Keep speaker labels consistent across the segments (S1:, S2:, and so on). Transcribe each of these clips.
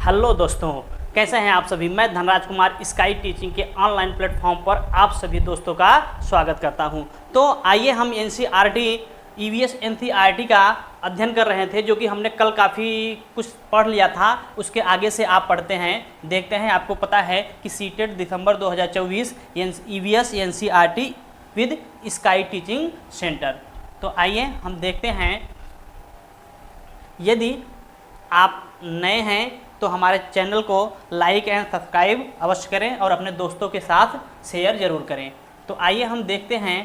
S1: Hello दोस्तों, कैसे हैं आप सभी। मैं धनराज कुमार स्काई टीचिंग के ऑनलाइन प्लेटफॉर्म पर आप सभी दोस्तों का स्वागत करता हूं। तो आइए हम एनसीईआरटी ईवीएस एनसीईआरटी का अध्ययन कर रहे थे, जो कि हमने कल काफ़ी कुछ पढ़ लिया था। उसके आगे से आप पढ़ते हैं, देखते हैं। आपको पता है कि CTET December 2024 EVS NCERT with sky teaching centre. तो आइए हम देखते हैं। यदि आप नए हैं तो हमारे चैनल को लाइक एंड सब्सक्राइब अवश्य करें और अपने दोस्तों के साथ शेयर ज़रूर करें। तो आइए हम देखते हैं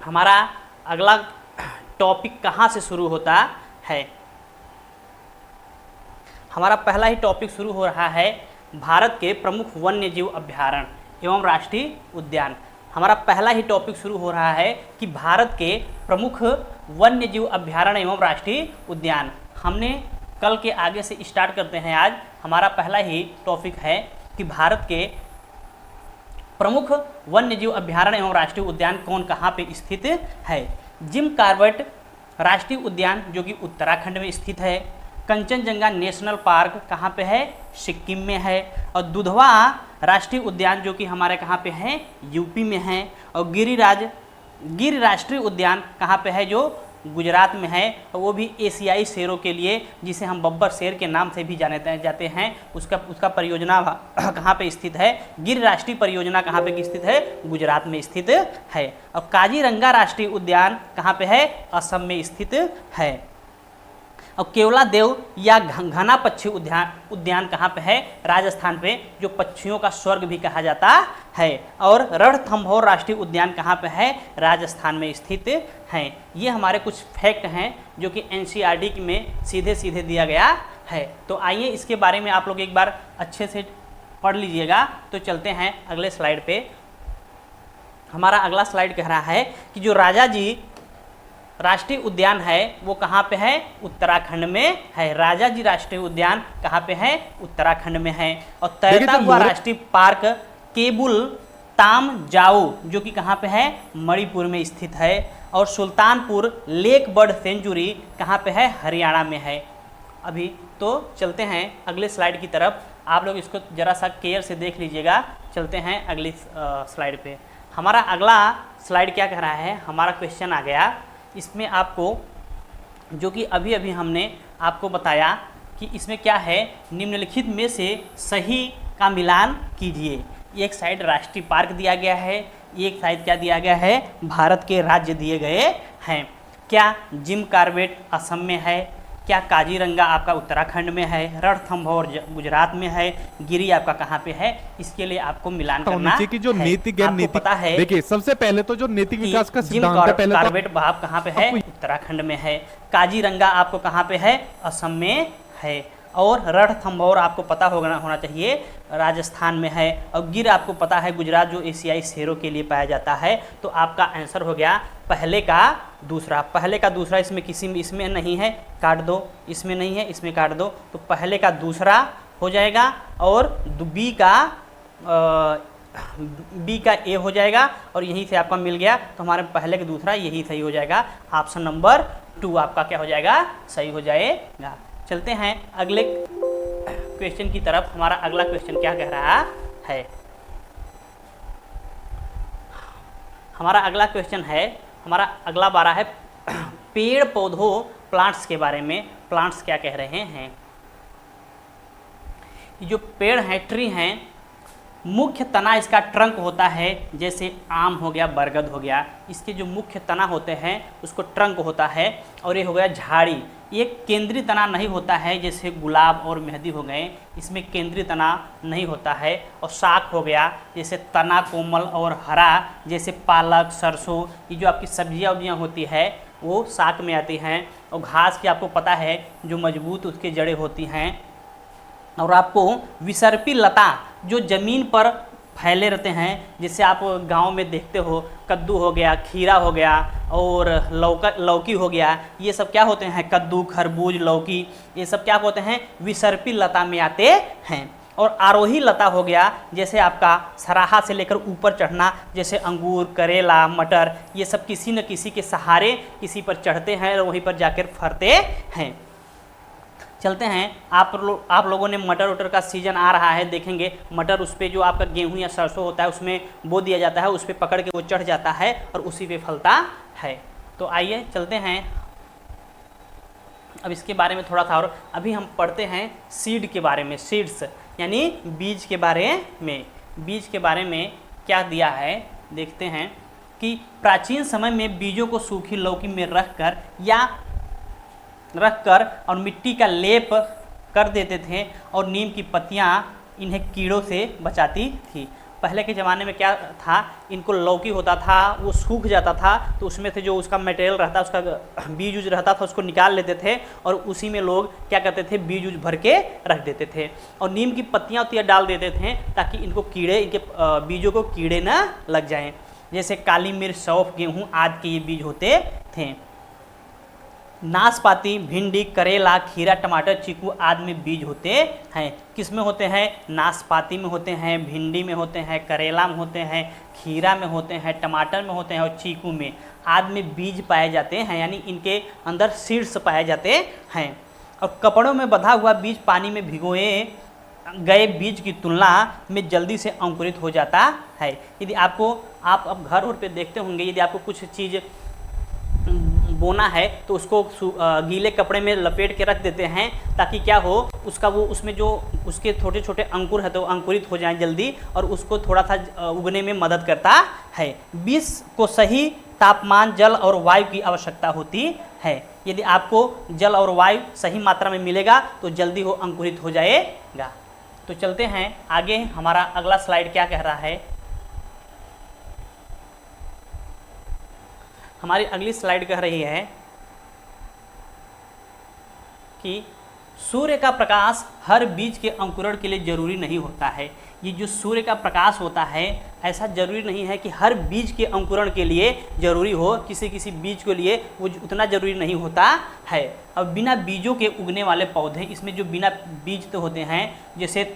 S1: हमारा अगला टॉपिक कहाँ से शुरू होता है। हमारा पहला ही टॉपिक शुरू हो रहा है भारत के प्रमुख वन्य जीव अभयारण्य एवं राष्ट्रीय उद्यान। हमारा पहला ही टॉपिक शुरू हो रहा है कि भारत के प्रमुख वन्य जीव अभयारण्य एवं राष्ट्रीय उद्यान। हमने कल के आगे से स्टार्ट करते हैं। आज हमारा पहला ही टॉपिक है कि भारत के प्रमुख वन्य जीव अभयारण्य एवं राष्ट्रीय उद्यान कौन कहाँ पे स्थित है। जिम कॉर्बेट राष्ट्रीय उद्यान जो कि उत्तराखंड में स्थित है। कंचनजंगा नेशनल पार्क कहाँ पे है, सिक्किम में है। और दुधवा राष्ट्रीय उद्यान जो कि हमारे कहाँ पे है, यूपी में है। और गिर राष्ट्रीय उद्यान कहाँ पे है, जो गुजरात में है। और वो भी एशियाई शेरों के लिए, जिसे हम बब्बर शेर के नाम से भी जाते हैं, उसका परियोजना कहाँ पे स्थित है, गिर राष्ट्रीय परियोजना कहाँ पे स्थित है, गुजरात में स्थित है। और काजीरंगा राष्ट्रीय उद्यान कहाँ पे है, असम में स्थित है। और केवलादेव या घना पक्षी उद्यान कहाँ पे है, राजस्थान पे, जो पक्षियों का स्वर्ग भी कहा जाता है। और रणथंभौर राष्ट्रीय उद्यान कहाँ पे है, राजस्थान में स्थित है। ये हमारे कुछ फैक्ट हैं जो कि एनसीईआरटी में सीधे सीधे दिया गया है। तो आइए इसके बारे में आप लोग एक बार अच्छे से पढ़ लीजिएगा। तो चलते हैं अगले स्लाइड पे। हमारा अगला स्लाइड कह रहा है कि जो राजा जी राष्ट्रीय उद्यान है वो कहाँ पे है, उत्तराखंड में है। राजा जी राष्ट्रीय उद्यान कहाँ पे है, उत्तराखंड में है। और तैरता हुआ राष्ट्रीय पार्क केबुल ताम जाओ जो कि कहाँ पे है, मणिपुर में स्थित है। और सुल्तानपुर लेक बर्ड सेंचुरी कहाँ पे है, हरियाणा में है। अभी तो चलते हैं अगले स्लाइड की तरफ। आप लोग इसको ज़रा सा केयर से देख लीजिएगा। चलते हैं अगली स्लाइड पे। हमारा अगला स्लाइड क्या कह रहा है, हमारा क्वेश्चन आ गया। इसमें आपको जो कि अभी अभी हमने आपको बताया कि इसमें क्या है, निम्नलिखित में से सही का मिलान कीजिए। एक साइड राष्ट्रीय पार्क दिया गया है, एक साइड क्या दिया गया है, भारत के राज्य दिए गए हैं। क्या जिम कॉर्बेट असम में है, क्या काजीरंगा आपका उत्तराखंड में है, रणथंभौर गुजरात में है, गिरी आपका कहाँ पे है। इसके लिए आपको मिलान करना
S2: की जो नैतिक
S1: आपको पता है।
S2: देखिए सबसे पहले तो जो नैतिक विकास का सिद्धांत है, पहले
S1: कॉर्बेट आप कहाँ पे है, उत्तराखंड में है। काजीरंगा आपको कहाँ पे है, असम में है। और रणथंभौर आपको पता होना चाहिए, राजस्थान में है। और गिर आपको पता है, गुजरात, जो एशियाई शेरों के लिए पाया जाता है। तो आपका आंसर हो गया पहले का दूसरा। पहले का दूसरा इसमें नहीं है, काट दो। इसमें नहीं है, इसमें काट दो। तो पहले का दूसरा हो जाएगा और बी का ए हो जाएगा। और यहीं से आपका मिल गया। तो हमारे पहले का दूसरा यही सही हो जाएगा। ऑप्शन नंबर 2 आपका क्या हो जाएगा, सही हो जाएगा। चलते हैं अगले क्वेश्चन की तरफ। हमारा अगला क्वेश्चन क्या कह रहा है, हमारा अगला क्वेश्चन है, हमारा अगला बारा है पेड़ पौधों प्लांट्स के बारे में। प्लांट्स क्या कह रहे हैं, ये जो पेड़ हैं, ट्री हैं, मुख्य तना इसका ट्रंक होता है। जैसे आम हो गया, बरगद हो गया, इसके जो मुख्य तना होते हैं उसको ट्रंक होता है। और ये हो गया झाड़ी, ये केंद्रीय तना नहीं होता है। जैसे गुलाब और मेहंदी हो गए, इसमें केंद्रीय तना नहीं होता है। और शाक हो गया, जैसे तना कोमल और हरा, जैसे पालक, सरसों, ये जो आपकी सब्जियां उब्जियाँ होती है वो शाक में आती हैं। और घास की आपको पता है, जो मजबूत उसके जड़ें होती हैं। और आपको विसर्पी लता जो ज़मीन पर फैले रहते हैं, जिससे आप गांव में देखते हो, कद्दू हो गया, खीरा हो गया और लौकी हो गया, ये सब क्या होते हैं, कद्दू, खरबूज, लौकी, ये सब क्या होते हैं, विसर्पी लता में आते हैं। और आरोही लता हो गया, जैसे आपका सराहा से लेकर ऊपर चढ़ना, जैसे अंगूर, करेला, मटर, ये सब किसी न किसी के सहारे किसी पर चढ़ते हैं और वहीं पर जाकर फरते हैं। चलते हैं। आप लोगों ने मटर वटर का सीजन आ रहा है, देखेंगे मटर उस पर जो आपका गेहूं या सरसों होता है उसमें बो दिया जाता है, उस पर पकड़ के वो चढ़ जाता है और उसी पे फलता है। तो आइए चलते हैं अब इसके बारे में थोड़ा सा, और अभी हम पढ़ते हैं सीड के बारे में। सीड्स यानी बीज के बारे में। बीज के बारे में क्या दिया है देखते हैं कि प्राचीन समय में बीजों को सूखी लौकी में रखकर और मिट्टी का लेप कर देते थे और नीम की पत्तियां इन्हें कीड़ों से बचाती थी। पहले के ज़माने में क्या था, इनको लौकी होता था वो सूख जाता था तो उसमें से जो उसका मटेरियल रहता, उसका बीज उज रहता था, उसको निकाल लेते थे और उसी में लोग क्या करते थे, बीज उज भर के रख देते थे और नीम की पत्तियाँ उत्तियाँ डाल देते थे ताकि इनके बीजों को कीड़े ना लग जाएँ। जैसे काली मिर्च, सौंफ, गेहूँ आदि के ये बीज होते थे। नाशपाती, भिंडी, करेला, खीरा, टमाटर, चीकू आदि में बीज होते हैं। किस में होते हैं, नाशपाती में होते हैं, भिंडी में होते हैं, करेला में होते हैं, खीरा में होते हैं, टमाटर में होते हैं और चीकू में आदि में बीज पाए जाते हैं, यानी इनके अंदर सीड्स पाए जाते हैं। और कपड़ों में बंधा हुआ बीज पानी में भिगोए गए बीज की तुलना में जल्दी से अंकुरित हो जाता है। यदि आप अब घर और पे देखते होंगे, यदि आपको कुछ चीज़ बोना है तो उसको गीले कपड़े में लपेट के रख देते हैं ताकि क्या हो, उसका वो उसमें जो उसके छोटे छोटे अंकुर है तो अंकुरित हो जाएं जल्दी और उसको थोड़ा सा उगने में मदद करता है। बीज को सही तापमान, जल और वायु की आवश्यकता होती है। यदि आपको जल और वायु सही मात्रा में मिलेगा तो जल्दी वो अंकुरित हो जाएगा। तो चलते हैं आगे, हमारा अगला स्लाइड क्या कह रहा है। हमारी अगली स्लाइड कह रही है कि सूर्य का प्रकाश हर बीज के अंकुरण के लिए जरूरी नहीं होता है। ये जो सूर्य का प्रकाश होता है, ऐसा जरूरी नहीं है कि हर बीज के अंकुरण के लिए जरूरी हो, किसी बीज के लिए वो उतना जरूरी नहीं होता है। अब बिना बीजों के उगने वाले पौधे, इसमें जो बिना बीज तो होते हैं, जैसे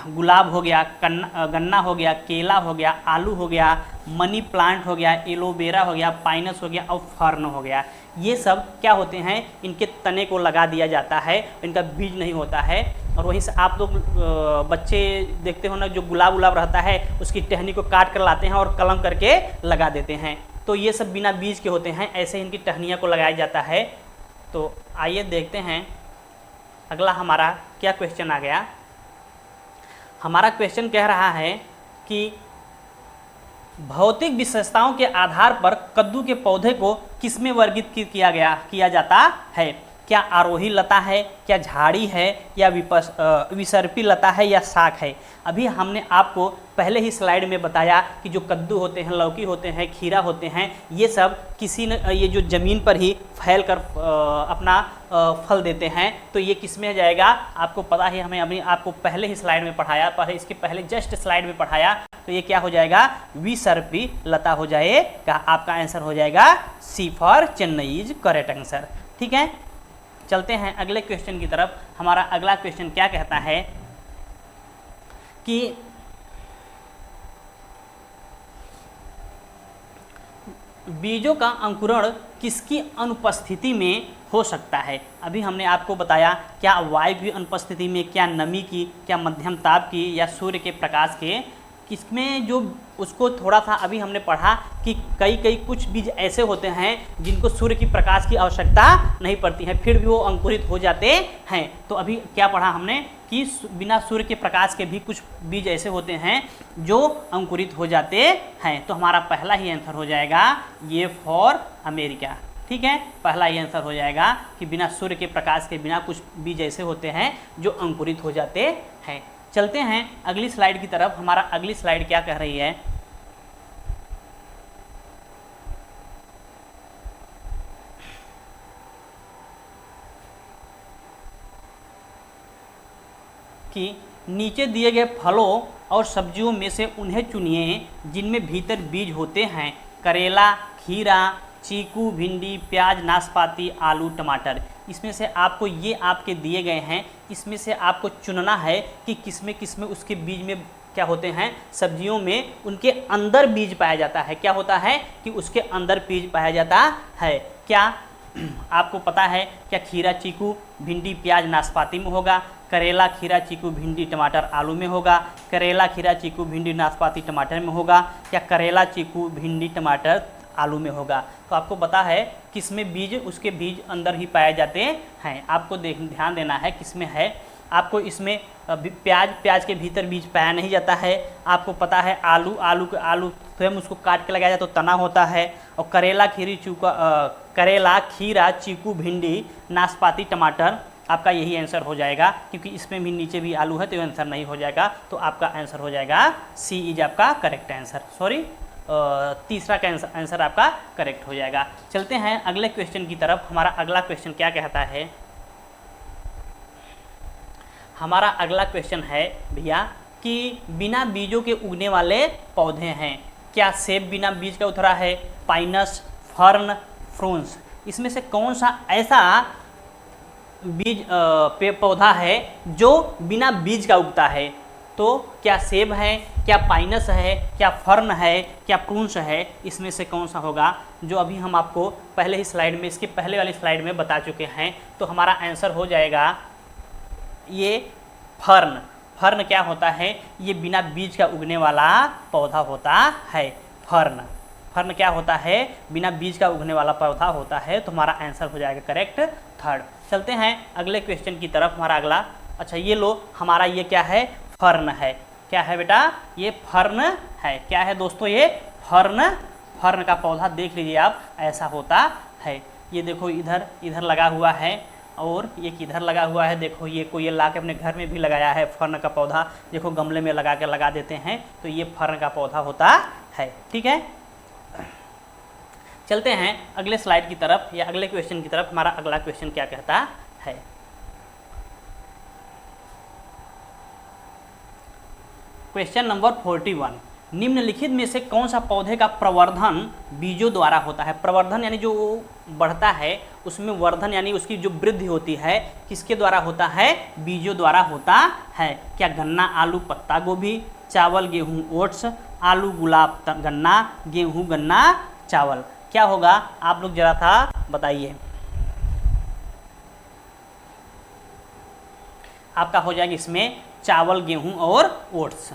S1: गुलाब हो गया, गन्ना हो गया, केला हो गया, आलू हो गया, मनी प्लांट हो गया, एलोवेरा हो गया, पाइनस हो गया और फर्न हो गया, ये सब क्या होते हैं, इनके तने को लगा दिया जाता है, इनका बीज नहीं होता है। और वहीं से आप लोग बच्चे देखते हो ना, जो गुलाब रहता है उसकी टहनी को काट कर लाते हैं और कलम करके लगा देते हैं, तो ये सब बिना बीज के होते हैं, ऐसे इनकी टहनियाँ को लगाया जाता है। तो आइए देखते हैं अगला हमारा क्या क्वेश्चन आ गया। हमारा क्वेश्चन कह रहा है कि भौतिक विशेषताओं के आधार पर कद्दू के पौधे को किसमें वर्गीकृत किया जाता है। क्या आरोही लता है, क्या झाड़ी है, या विसर्पी लता है, या शाख है। अभी हमने आपको पहले ही स्लाइड में बताया कि जो कद्दू होते हैं, लौकी होते हैं, खीरा होते हैं, ये सब ये जो ज़मीन पर ही फैल कर अपना फल देते हैं। तो ये किस में जाएगा, आपको पता है, हमें अभी आपको पहले ही स्लाइड में पढ़ाया, इसके पहले जस्ट स्लाइड में पढ़ाया। तो ये क्या हो जाएगा, विसर्पी लता हो जाएगा। आपका आंसर हो जाएगा C for Chennai is correct answer. ठीक है, चलते हैं अगले क्वेश्चन की तरफ। हमारा अगला क्वेश्चन क्या कहता है कि बीजों का अंकुरण किसकी अनुपस्थिति में हो सकता है। अभी हमने आपको बताया क्या वायु की अनुपस्थिति में, क्या नमी की, क्या मध्यम ताप की, या सूर्य के प्रकाश के, किसमें जो उसको थोड़ा सा अभी हमने पढ़ा कि कई कुछ बीज ऐसे होते हैं जिनको सूर्य की प्रकाश की आवश्यकता नहीं पड़ती है, फिर भी वो अंकुरित हो जाते हैं। तो अभी क्या पढ़ा हमने कि बिना सूर्य के प्रकाश के भी कुछ बीज ऐसे होते हैं जो अंकुरित हो जाते हैं। तो हमारा पहला ही आंसर हो जाएगा ये फॉर अमेरिका। ठीक है, पहला ही आंसर हो जाएगा कि बिना सूर्य के प्रकाश के बिना कुछ बीज ऐसे होते हैं जो अंकुरित हो जाते हैं। चलते हैं अगली स्लाइड की तरफ। हमारा अगली स्लाइड क्या कह रही है कि नीचे दिए गए फलों और सब्जियों में से उन्हें चुनिए जिनमें भीतर बीज होते हैं। करेला, खीरा, चीकू, भिंडी, प्याज, नाशपाती, आलू, टमाटर। इसमें से आपको ये आपके दिए गए हैं, इसमें से आपको चुनना है कि किसमें उसके बीज में क्या होते हैं। सब्जियों में उनके अंदर बीज पाया जाता है। क्या होता है कि उसके अंदर बीज पाया जाता है। क्या आपको पता है क्या खीरा चीकू भिंडी प्याज नाशपाती में होगा, करेला खीरा चीकू भिंडी टमाटर आलू में होगा, करेला खीरा चीकू भिंडी नाशपाती टमाटर में होगा, या करेला चीकू भिंडी टमाटर आलू में होगा। तो आपको पता है किसमें बीज, उसके बीज अंदर ही पाए जाते हैं। आपको ध्यान देना है किसमें है। आपको इसमें प्याज के भीतर बीज पाया नहीं जाता है। आपको पता है आलू स्वयं उसको काट के लगाया जाए तो तना होता है। और करेला खीरा चीकू भिंडी नाशपाती टमाटर आपका यही आंसर हो जाएगा, क्योंकि इसमें भी नीचे भी आलू है तो ये आंसर नहीं हो जाएगा। तो आपका आंसर हो जाएगा सी इज आपका करेक्ट आंसर। सॉरी, तीसरा का आंसर आपका करेक्ट हो जाएगा। चलते हैं अगले क्वेश्चन की तरफ। हमारा अगला क्वेश्चन क्या कहता है? हमारा अगला क्वेश्चन है भैया कि बिना बीजों के उगने वाले पौधे हैं। क्या सेब बिना बीज का उतरा है, पाइनस, फर्न, फ्रूंस, इसमें से कौन सा ऐसा बीज पौधा है जो बिना बीज का उगता है? तो क्या सेब है, क्या पाइनस है, क्या फर्न है, क्या प्रून्स है? इसमें से कौन सा होगा? जो अभी हम आपको पहले ही स्लाइड में, इसकी पहले वाली स्लाइड में बता चुके हैं। तो हमारा आंसर हो जाएगा ये फर्न। फर्न क्या होता है? ये बिना बीज का उगने वाला पौधा होता है। फर्न क्या होता है? बिना बीज का उगने वाला पौधा होता है। तो हमारा आंसर हो जाएगा करेक्ट थर्ड। चलते हैं अगले क्वेश्चन की तरफ। हमारा अगला, अच्छा ये लो, हमारा ये क्या है? फर्न है। क्या है बेटा? ये फर्न है। क्या है दोस्तों? ये फर्न का पौधा देख लीजिए आप, ऐसा होता है। ये देखो इधर लगा हुआ है और ये किधर लगा हुआ है। देखो ये कोई ला के अपने घर में भी लगाया है फर्न का पौधा। देखो गमले में लगा देते हैं। तो ये फर्न का पौधा होता है। ठीक है, चलते हैं अगले स्लाइड की तरफ या अगले क्वेश्चन की तरफ। हमारा अगला क्वेश्चन क्या कहता है? क्वेश्चन नंबर 41, निम्नलिखित में से कौन सा पौधे का प्रवर्धन बीजों द्वारा होता है? प्रवर्धन यानी जो बढ़ता है, उसमें वर्धन यानी उसकी जो वृद्धि होती है, किसके द्वारा होता है? बीजों द्वारा होता है। क्या गन्ना, आलू, पत्ता गोभी, चावल, गेहूं, ओट्स, आलू, गुलाब, गन्ना, गेहूं, गन्ना, चावल? क्या होगा आप लोग जरा था बताइए। आपका हो जाएगा इसमें चावल, गेहूं और ओट्स।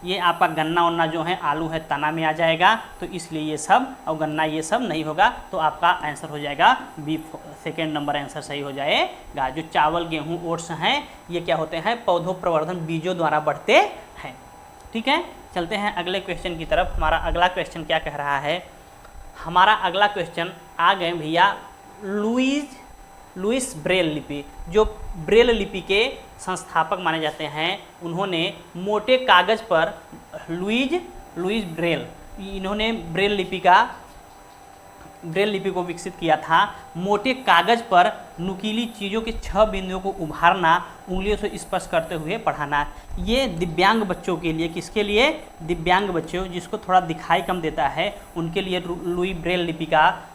S1: ये आपका गन्ना वन्ना जो है, आलू है, तना में आ जाएगा। तो इसलिए ये सब और गन्ना ये सब नहीं होगा। तो आपका आंसर हो जाएगा बी, सेकेंड नंबर आंसर सही हो जाएगा। जो चावल, गेहूं, ओट्स हैं, ये क्या होते हैं? पौधों प्रवर्धन बीजों द्वारा बढ़ते हैं। ठीक है, चलते हैं अगले क्वेश्चन की तरफ। हमारा अगला क्वेश्चन क्या कह रहा है? हमारा अगला क्वेश्चन आ गए भैया लुइस ब्रेल लिपि। जो ब्रेल लिपि के संस्थापक माने जाते हैं, उन्होंने मोटे कागज पर लुइस ब्रेल, इन्होंने ब्रेल लिपि को विकसित किया था। मोटे कागज पर नुकीली चीज़ों के 6 बिंदुओं को उभारना, उंगलियों से स्पर्श करते हुए पढ़ाना। ये दिव्यांग बच्चों के लिए, किसके लिए? दिव्यांग बच्चों जिसको थोड़ा दिखाई कम देता है, उनके लिए लुई ब्रेल लिपि का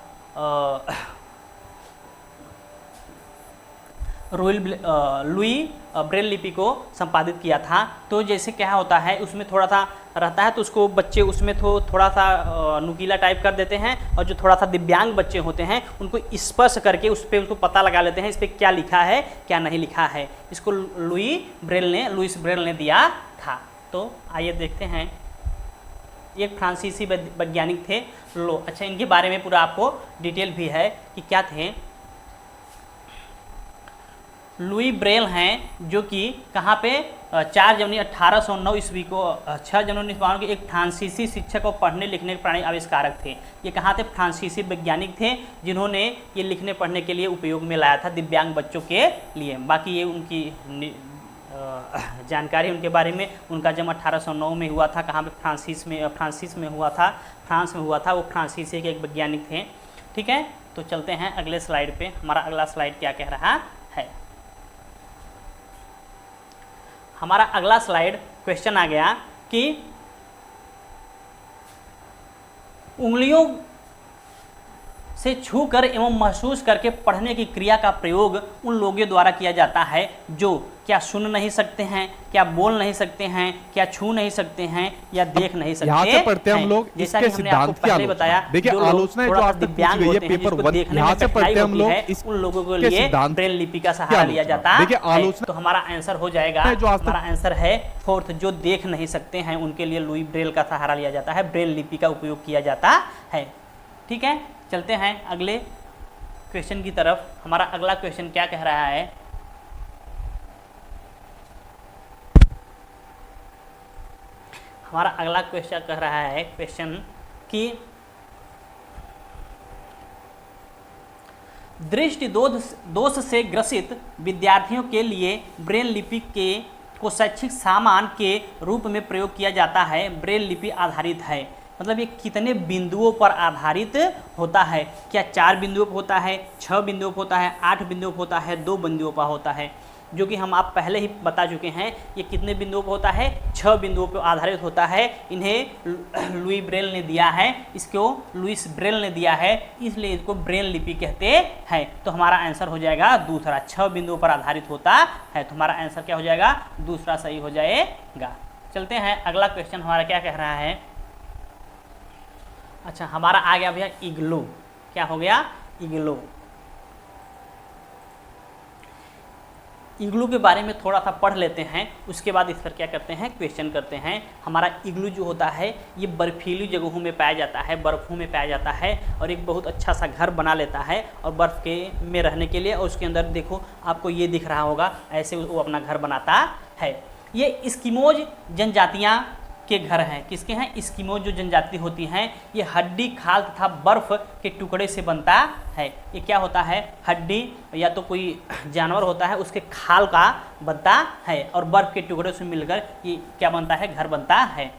S1: लुई ब्रेल लिपि को संपादित किया था। तो जैसे क्या होता है, उसमें थोड़ा सा रहता है तो उसको बच्चे उसमें थोड़ा सा नुकीला टाइप कर देते हैं। और जो थोड़ा सा दिव्यांग बच्चे होते हैं उनको स्पर्श करके उस पर उनको पता लगा लेते हैं इस पर क्या लिखा है क्या नहीं लिखा है। इसको लुइस ब्रेल ने दिया था। तो आइए देखते हैं। एक फ्रांसीसी वैज्ञानिक थे। अच्छा, इनके बारे में पूरा आपको डिटेल भी है कि क्या थे। लुई ब्रेल हैं जो कि कहाँ पे 4 जनवरी 1809 ईस्वी को 6 जनवरी 1952 के एक फ्रांसीसी शिक्षक और पढ़ने लिखने के प्राणी आविष्कारक थे। ये कहाँ थे? फ्रांसीसी वैज्ञानिक थे जिन्होंने ये लिखने पढ़ने के लिए उपयोग में लाया था दिव्यांग बच्चों के लिए। बाकी ये उनकी जानकारी उनके बारे में, उनका जन्म 1809 में हुआ था। कहाँ पे? फ्रांस में हुआ था। वो फ्रांसीसी के एक वैज्ञानिक थे। ठीक है, तो चलते हैं अगले स्लाइड पे। हमारा अगला स्लाइड क्या कह रहा है? हमारा अगला स्लाइड क्वेश्चन आ गया कि उंगलियों से छूकर एवं महसूस करके पढ़ने की क्रिया का प्रयोग उन लोगों द्वारा किया जाता है जो क्या सुन नहीं सकते हैं, क्या बोल नहीं सकते हैं, क्या छू नहीं सकते हैं या देख नहीं सकते
S2: यहाँ से पढ़ते हैं हम लोग
S1: जैसा
S2: इसके
S1: कि हमने आपको
S2: सिद्धांत की
S1: पहले
S2: आलोचना।
S1: बताया,
S2: देखिए
S1: जो लोग
S2: आलोचना है जो
S1: थोड़ा सा
S2: आज तक पूछी
S1: दिव्यांग
S2: गई है
S1: होते हैं,
S2: पेपर
S1: जिसको
S2: 1,
S1: देखने
S2: यहाँ
S1: में
S2: से
S1: कठिनाई
S2: पढ़ते हैं हम
S1: होती
S2: लोग
S1: है,
S2: इसके
S1: उन लोगों के लिए
S2: सिद्धांत
S1: ब्रेल लिपि का
S2: की
S1: सहारा लिया
S2: आलोचना।
S1: जाता
S2: देखिए
S1: है।
S2: आलोचना
S1: तो हमारा आंसर हो जाएगा,
S2: जो आज तक
S1: हमारा आंसर है फोर्थ, जो देख नहीं सकते हैं उनके लिए लुई ब्रेल का सहारा लिया जाता है, ब्रेल लिपि का उपयोग किया जाता है। ठीक है, चलते हैं अगले क्वेश्चन की तरफ। हमारा अगला क्वेश्चन क्या कह रहा है, हमारा अगला क्वेश्चन कह रहा है क्वेश्चन कि दृष्टि दोष से ग्रसित विद्यार्थियों के लिए ब्रेल लिपि को शैक्षिक सामान के रूप में प्रयोग किया जाता है। ब्रेल लिपि आधारित है, मतलब ये कितने बिंदुओं पर आधारित होता है? क्या 4 बिंदुओं पर होता है, 6 बिंदुओं पर होता है, 8 बिंदुओं पर होता है, 2 बिंदुओं पर होता है? जो कि हम आप पहले ही बता चुके हैं, ये कितने बिंदुओं पर होता है? 6 बिंदुओं पर आधारित होता है। इन्हें लुई ब्रेल ने दिया है, इसको लुइस ब्रेल ने दिया है, इसलिए इसको ब्रेल लिपि कहते हैं। तो हमारा आंसर हो जाएगा दूसरा, 6 बिंदुओं पर आधारित होता है। तो हमारा आंसर क्या हो जाएगा? दूसरा सही हो जाएगा। चलते हैं अगला क्वेश्चन हमारा क्या कह रहा है। अच्छा, हमारा आ गया भैया इग्लू। क्या हो गया? इग्लू। इग्लू के बारे में थोड़ा सा पढ़ लेते हैं, उसके बाद इस पर क्या करते हैं, क्वेश्चन करते हैं। हमारा इग्लू जो होता है ये बर्फीली जगहों में पाया जाता है, बर्फ़ों में पाया जाता है, और एक बहुत अच्छा सा घर बना लेता है और बर्फ़ के में रहने के लिए। और उसके अंदर देखो आपको ये दिख रहा होगा, ऐसे वो अपना घर बनाता है। ये इस्किमोज जनजातियाँ के घर हैं। किसके हैं? इस्किमोज जो जनजाति होती हैं, ये हड्डी, खाल तथा बर्फ के टुकड़े से बनता है। ये क्या होता है? हड्डी या तो कोई जानवर होता है उसके खाल का बनता है, और बर्फ के टुकड़े से मिलकर ये क्या बनता है? घर बनता है।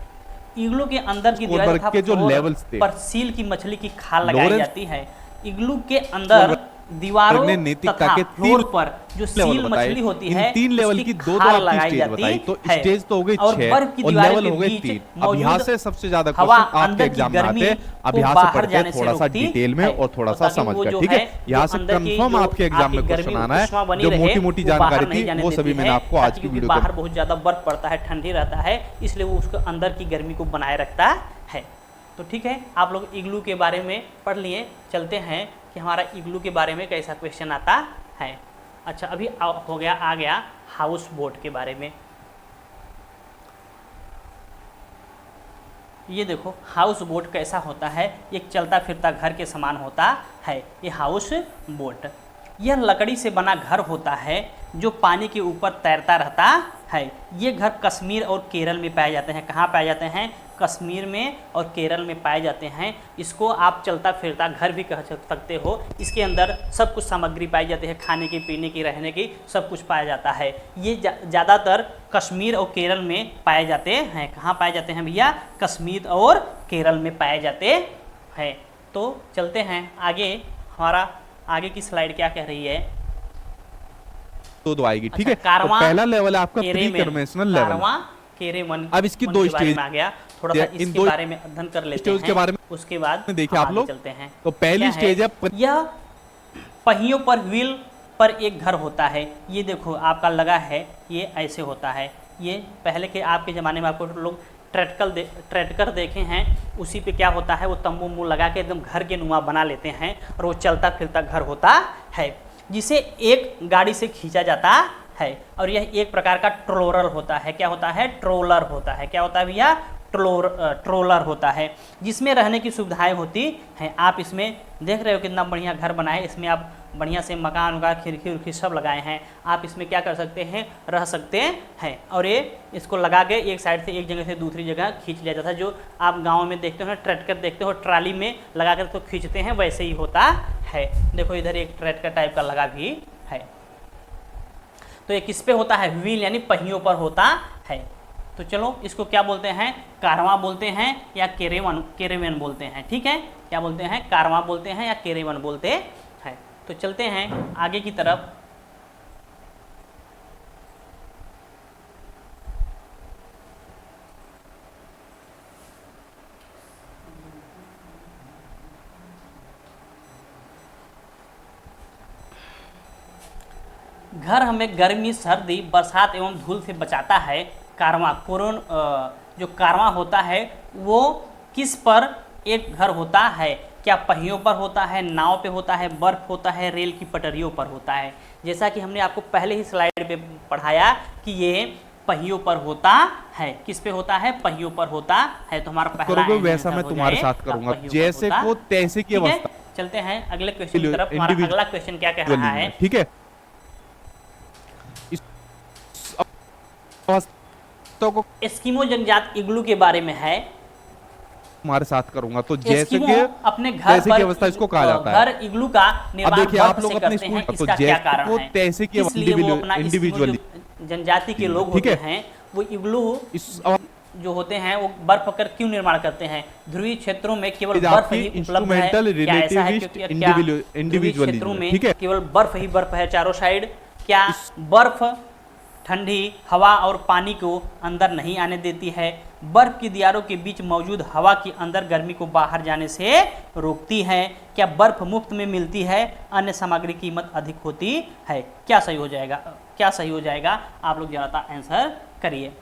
S1: इग्लू के अंदर की दीवार तथा फ्लोर पर सील की मछली की खाल लगाई जाती है। इग्लू के अंदर दीवारों तथा फ्लोर पर जो सील मछली होती है,
S2: इन 3 लेवल की दो लगाई जाती है। तो स्टेज तो हो गई 6 और लेवल हो गए 3। अब यहाँ से सबसे ज्यादा क्वेश्चन आपके एग्जाम में आते हैं। अब यहाँ से पढ़ते हैं थोड़ा सा डिटेल में और थोड़ा सा समझ कर, ठीक है? यहाँ से कंफर्म आपके एग्जाम में क्वेश्चन आना है। जो मोटी मोटी जानकारी थी वो सभी मैंने आपको आज की वीडियो में।
S1: बाहर बहुत ज्यादा बर्फ पड़ता है, ठंडी रहता है, इसलिए वो उसके अंदर की गर्मी को बनाए रखता है। तो ठीक है, आप लोग इग्लू के बारे में पढ़ लिए। चलते हैं कि हमारा इग्लू के बारे में कैसा क्वेश्चन आता है। अच्छा, अभी हो गया, आ गया हाउस बोट के बारे में। ये देखो हाउस बोट कैसा होता है, एक चलता फिरता घर के समान होता है ये हाउस बोट। यह लकड़ी से बना घर होता है जो पानी के ऊपर तैरता रहता है। ये घर कश्मीर और केरल में पाए जाते हैं। कहाँ पाए जाते हैं? कश्मीर में और केरल में पाए जाते हैं। इसको आप चलता फिरता घर भी कह सकते हो। इसके अंदर सब कुछ सामग्री पाई जाती है, खाने की, पीने की, रहने की, सब कुछ पाया जाता है। ये ज़्यादातर कश्मीर और केरल में पाए जाते हैं। कहाँ पाए जाते हैं भैया? कश्मीर और केरल में पाए जाते हैं। तो चलते हैं आगे। हमारा आगे की स्लाइड क्या कह रही है?
S2: तो आएगी, ठीक है? तो पहला लेवल है आपका प्री कन्वेंशनल लेवल। अब इसकी 2 स्टेज
S1: आ गया, थोड़ा सा इसके बारे में अध्ययन कर लेते हैं।
S2: के बारे में
S1: उसके बाद
S2: देखिए आप लोग
S1: चलते हैं।
S2: तो पहली स्टेज है
S1: यह पहियों पर व्हील पर एक घर होता है। ये देखो आपका लगा है, ये ऐसे होता है। ये पहले के आपके ज़माने में आपको लोग ट्रैक्टर देखे हैं, उसी पे क्या होता है, वो तंबू वंबू लगा के एकदम घर के नुमा बना लेते हैं, और वो चलता फिरता घर होता है जिसे एक गाड़ी से खींचा जाता है। और यह एक प्रकार का ट्रोलर होता है। क्या होता है? ट्रोलर होता है। क्या होता है भैया? ट्रोलर होता है, जिसमें रहने की सुविधाएं होती हैं। आप इसमें देख रहे हो कितना बढ़िया घर बना है। इसमें आप बढ़िया से मकान वकान, खिड़की उड़की सब लगाए हैं। आप इसमें क्या कर सकते हैं? रह सकते हैं। और ये इसको लगा के एक साइड से एक जगह से दूसरी जगह खींच लिया जाता है। जो आप गाँव में देखते हो ना, ट्रैक्टर देखते हो, ट्राली में लगा कर तो खींचते हैं, वैसे ही होता है। देखो इधर एक ट्रैक्टर टाइप का लगा भी है। तो ये किस पे होता है? व्हील, यानी पहियों पर होता है। तो चलो इसको क्या बोलते हैं? कारवां बोलते हैं या केरेवन बोलते हैं। ठीक है, क्या बोलते हैं? कारवां बोलते हैं या केरेवन बोलते हैं। तो चलते हैं आगे की तरफ। घर हमें गर्मी, सर्दी, बरसात एवं धूल से बचाता है। कारवां, जो कारवां होता है वो किस पर एक घर होता है? क्या पहियों पर होता है, नाव पे होता है, बर्फ होता है, रेल की पटरियों पर होता है? जैसा कि हमने आपको पहले ही स्लाइड पे पढ़ाया कि ये पहियों पर होता है। किस पे होता है? पहियों पर होता है। तो हमारा पहला
S2: वैसा मैं तुम्हारे साथ करूंगा, जैसे को तैसे की अवस्था।
S1: चलते हैं अगले क्वेश्चन की तरफ। हमारा अगला क्वेश्चन क्या कह रहा है?
S2: ठीक है,
S1: तो एस्किमो जनजाति इग्लू के बारे में है।
S2: तुम्हारे साथ करूंगा। तो जैसे कि
S1: अपने घर पर
S2: की अवस्था इसको कहा जाता है।
S1: घर इग्लू का निर्माण
S2: आप लोग अपने स्कूल
S1: तो इसका क्या कारण है?
S2: तैसे की
S1: इंडिविजुअली जनजाति के लोग होते हैं वो इग्लू जो होते हैं वो बर्फ पर क्यों निर्माण करते हैं? ध्रुवीय क्षेत्रों में केवल बर्फ ही उपलब्ध है। क्या ऐसा है? ध्रुवीय क्षेत्रों में केवल बर्फ ही बर्फ है चारों साइड। क्या बर्फ ठंडी हवा और पानी को अंदर नहीं आने देती है? बर्फ की दीवारों के बीच मौजूद हवा की अंदर गर्मी को बाहर जाने से रोकती है? क्या बर्फ मुफ्त में मिलती है? अन्य सामग्री की कीमत अधिक होती है? क्या सही हो जाएगा? क्या सही हो जाएगा? आप लोग जरा सा आंसर करिए।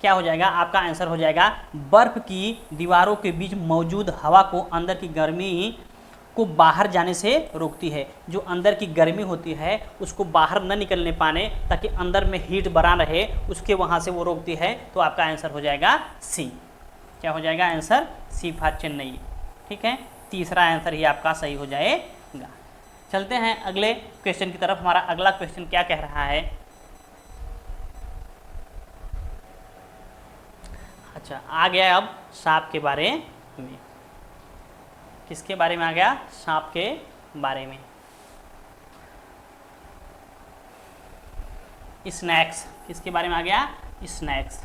S1: क्या हो जाएगा? आपका आंसर हो जाएगा बर्फ की दीवारों के बीच मौजूद हवा को अंदर की गर्मी को बाहर जाने से रोकती है। जो अंदर की गर्मी होती है उसको बाहर न निकलने पाने ताकि अंदर में हीट बना रहे, उसके वहाँ से वो रोकती है। तो आपका आंसर हो जाएगा सी। क्या हो जाएगा आंसर? C for Chennai. ठीक है, तीसरा आंसर ही आपका सही हो जाएगा। चलते हैं अगले क्वेश्चन की तरफ। हमारा अगला क्वेश्चन क्या कह रहा है? अच्छा, आ गया अब सांप के बारे में। किसके बारे में आ गया? सांप के बारे में। स्नैक्स, किसके बारे में आ गया? स्नैक्स।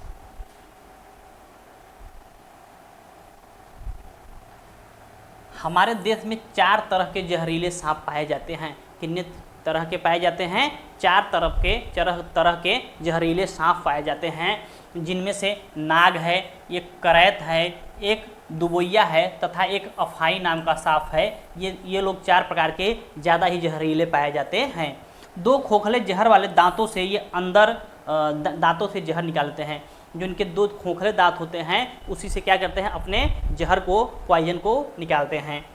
S1: हमारे देश में 4 तरह के जहरीले सांप पाए जाते हैं। कितने तरह के पाए जाते हैं? 4 तरह के जहरीले सांप पाए जाते हैं, जिनमें से नाग है, एक करैत है, एक दुबोइया है तथा एक अफाई नाम का सांप है। ये लोग 4 प्रकार के ज़्यादा ही जहरीले पाए जाते हैं। 2 खोखले जहर वाले दांतों से ये अंदर दांतों से जहर निकालते हैं। जो इनके 2 खोखले दांत होते हैं उसी से क्या करते हैं? अपने जहर को, पॉइजन को निकालते हैं।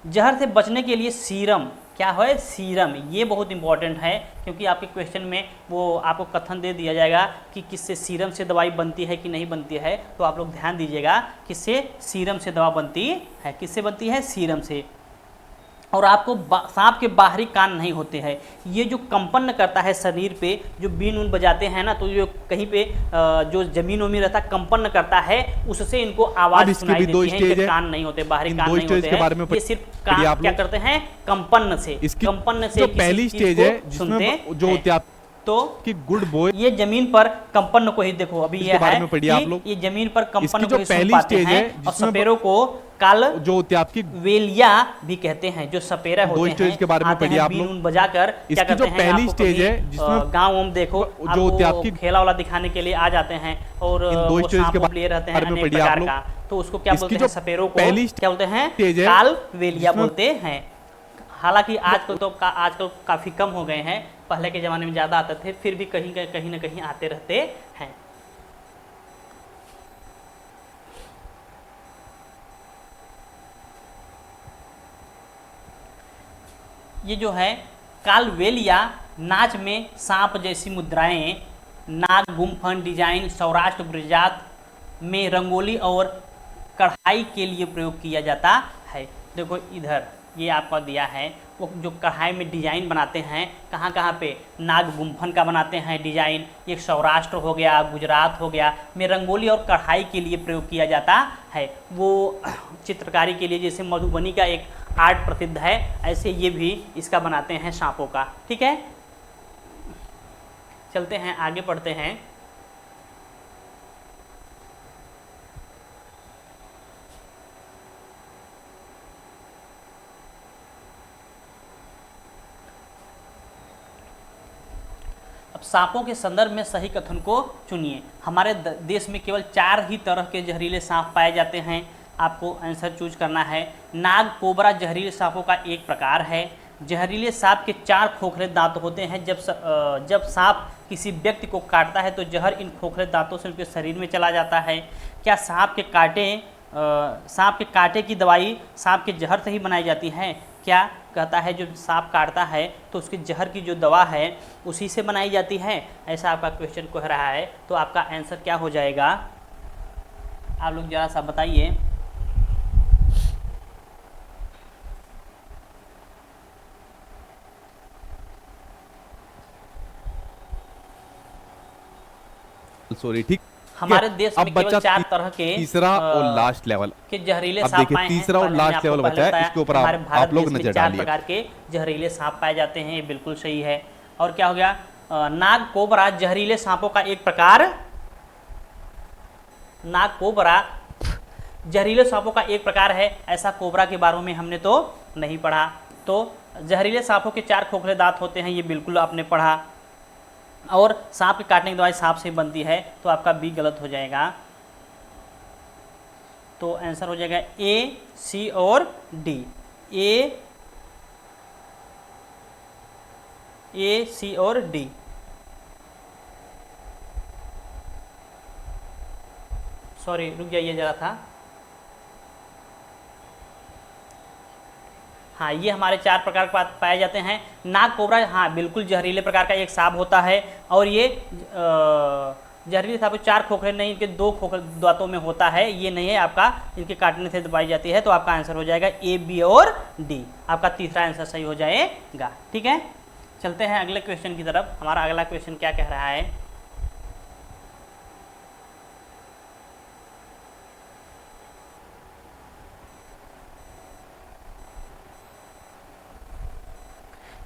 S1: जहर से बचने के लिए सीरम, क्या है? सीरम। ये बहुत इंपॉर्टेंट है क्योंकि आपके क्वेश्चन में वो आपको कथन दे दिया जाएगा कि किससे सीरम से दवाई बनती है कि नहीं बनती है। तो आप लोग ध्यान दीजिएगा, किससे? सीरम से दवा बनती है। किससे बनती है? सीरम से। और आपको सांप के बाहरी कान नहीं होते हैं। ये जो कंपन करता है शरीर पे, जो बीन उन बजाते हैं ना, तो जो कहीं पे जो जमीन में रहता कंपन करता है उससे इनको आवाज सुनाई देती है। इनके कान नहीं होते, बाहरी कान नहीं होते हैं। ये सिर्फ कान क्या करते हैं? कंपन से। कंपन से
S2: पहली स्टेज है जिसमें जो
S1: तो
S2: कि गुड बॉय,
S1: ये जमीन पर कंपन को ही देखो। अभी ये है कि ये जमीन पर कंपन को ही सुन पाते हैं। और सपेरों को काल जो होती है आपकी वेलिया भी कहते हैं। जो सपेरा होते हैं, 2 स्टेज के बारे में पढ़िए आप लोग। बजाकर क्या करते हैं? पहली स्टेज है जिसमें गांव हम देखो जो होती है आपकी खेला वाला दिखाने के लिए आ जाते हैं और
S2: 2 स्टेज के
S1: बारे में रहते हैं अनेक प्रकार का। तो उसको क्या बोलते हैं? सपेरों को क्या बोलते हैं? काल वेलिया बोलते हैं। हालांकि आजकल काफ़ी कम हो गए हैं। पहले के ज़माने में ज़्यादा आते थे, फिर भी कहीं न कहीं आते रहते हैं। ये जो है कालवेलिया नाच में सांप जैसी मुद्राएं, नाग गुम्फन डिजाइन सौराष्ट्र गुजरात में रंगोली और कढ़ाई के लिए प्रयोग किया जाता है। देखो इधर ये आपका दिया है, वो जो कढ़ाई में डिजाइन बनाते हैं कहाँ कहाँ पे? नाग गुम्फन का बनाते हैं डिजाइन, एक सौराष्ट्र हो गया, गुजरात हो गया, में रंगोली और कढ़ाई के लिए प्रयोग किया जाता है। वो चित्रकारी के लिए, जैसे मधुबनी का एक आर्ट प्रसिद्ध है, ऐसे ये भी इसका बनाते हैं सांपों का। ठीक है, चलते हैं आगे पढ़ते हैं। सांपों के संदर्भ में सही कथन को चुनिए। हमारे देश में केवल 4 ही तरह के जहरीले सांप पाए जाते हैं। आपको आंसर चूज करना है। नाग कोबरा जहरीले सांपों का एक प्रकार है। जहरीले सांप के 4 खोखले दांत होते हैं। जब सांप किसी व्यक्ति को काटता है तो जहर इन खोखले दांतों से उनके शरीर में चला जाता है। क्या सांप के कांटे की दवाई सांप के जहर से ही बनाई जाती है? क्या कहता है जो सांप काटता है तो उसके जहर की जो दवा है उसी से बनाई जाती है? ऐसा आपका क्वेश्चन कह रहा है। तो आपका आंसर क्या हो जाएगा, आप लोग जरा सा बताइए।
S2: सॉरी, ठीक।
S1: हमारे देश में केवल 4 तरह के
S2: तीसरा और लास्ट लेवल
S1: के जहरीले सांप
S2: देखिए, तीसरा और लास्ट लेवल बचा है, इसके ऊपर आप लोग नजर डालिए।
S1: 4 प्रकार के जहरीले सांप पाए जाते हैं, ये बिल्कुल सही है। और क्या हो गया, नाग कोबरा जहरीले सांपों का एक प्रकार। नाग कोबरा जहरीले सांपों का एक प्रकार है। ऐसा कोबरा के बारे में हमने तो नहीं पढ़ा। तो जहरीले सांपों के 4 खोखले दांत होते हैं, ये बिल्कुल आपने पढ़ा। और सांप के काटने की दवाई सांप से बनती है, तो आपका बी गलत हो जाएगा। तो आंसर हो जाएगा ए, सी और डी। ए, सी और डी। सॉरी, रुक जाइए जरा था। हाँ, ये हमारे 4 प्रकार के पाए जाते हैं। नाग कोबरा, हाँ बिल्कुल जहरीले प्रकार का एक सांप होता है। और ये जहरीले सांप 4 खोखले नहीं, इनके 2 खोखले दांतों में होता है। ये नहीं है आपका, इनके काटने से दबाई जाती है। तो आपका आंसर हो जाएगा ए, बी और डी। आपका तीसरा आंसर सही हो जाएगा। ठीक है, चलते हैं अगले क्वेश्चन की तरफ। हमारा अगला क्वेश्चन क्या कह रहा है,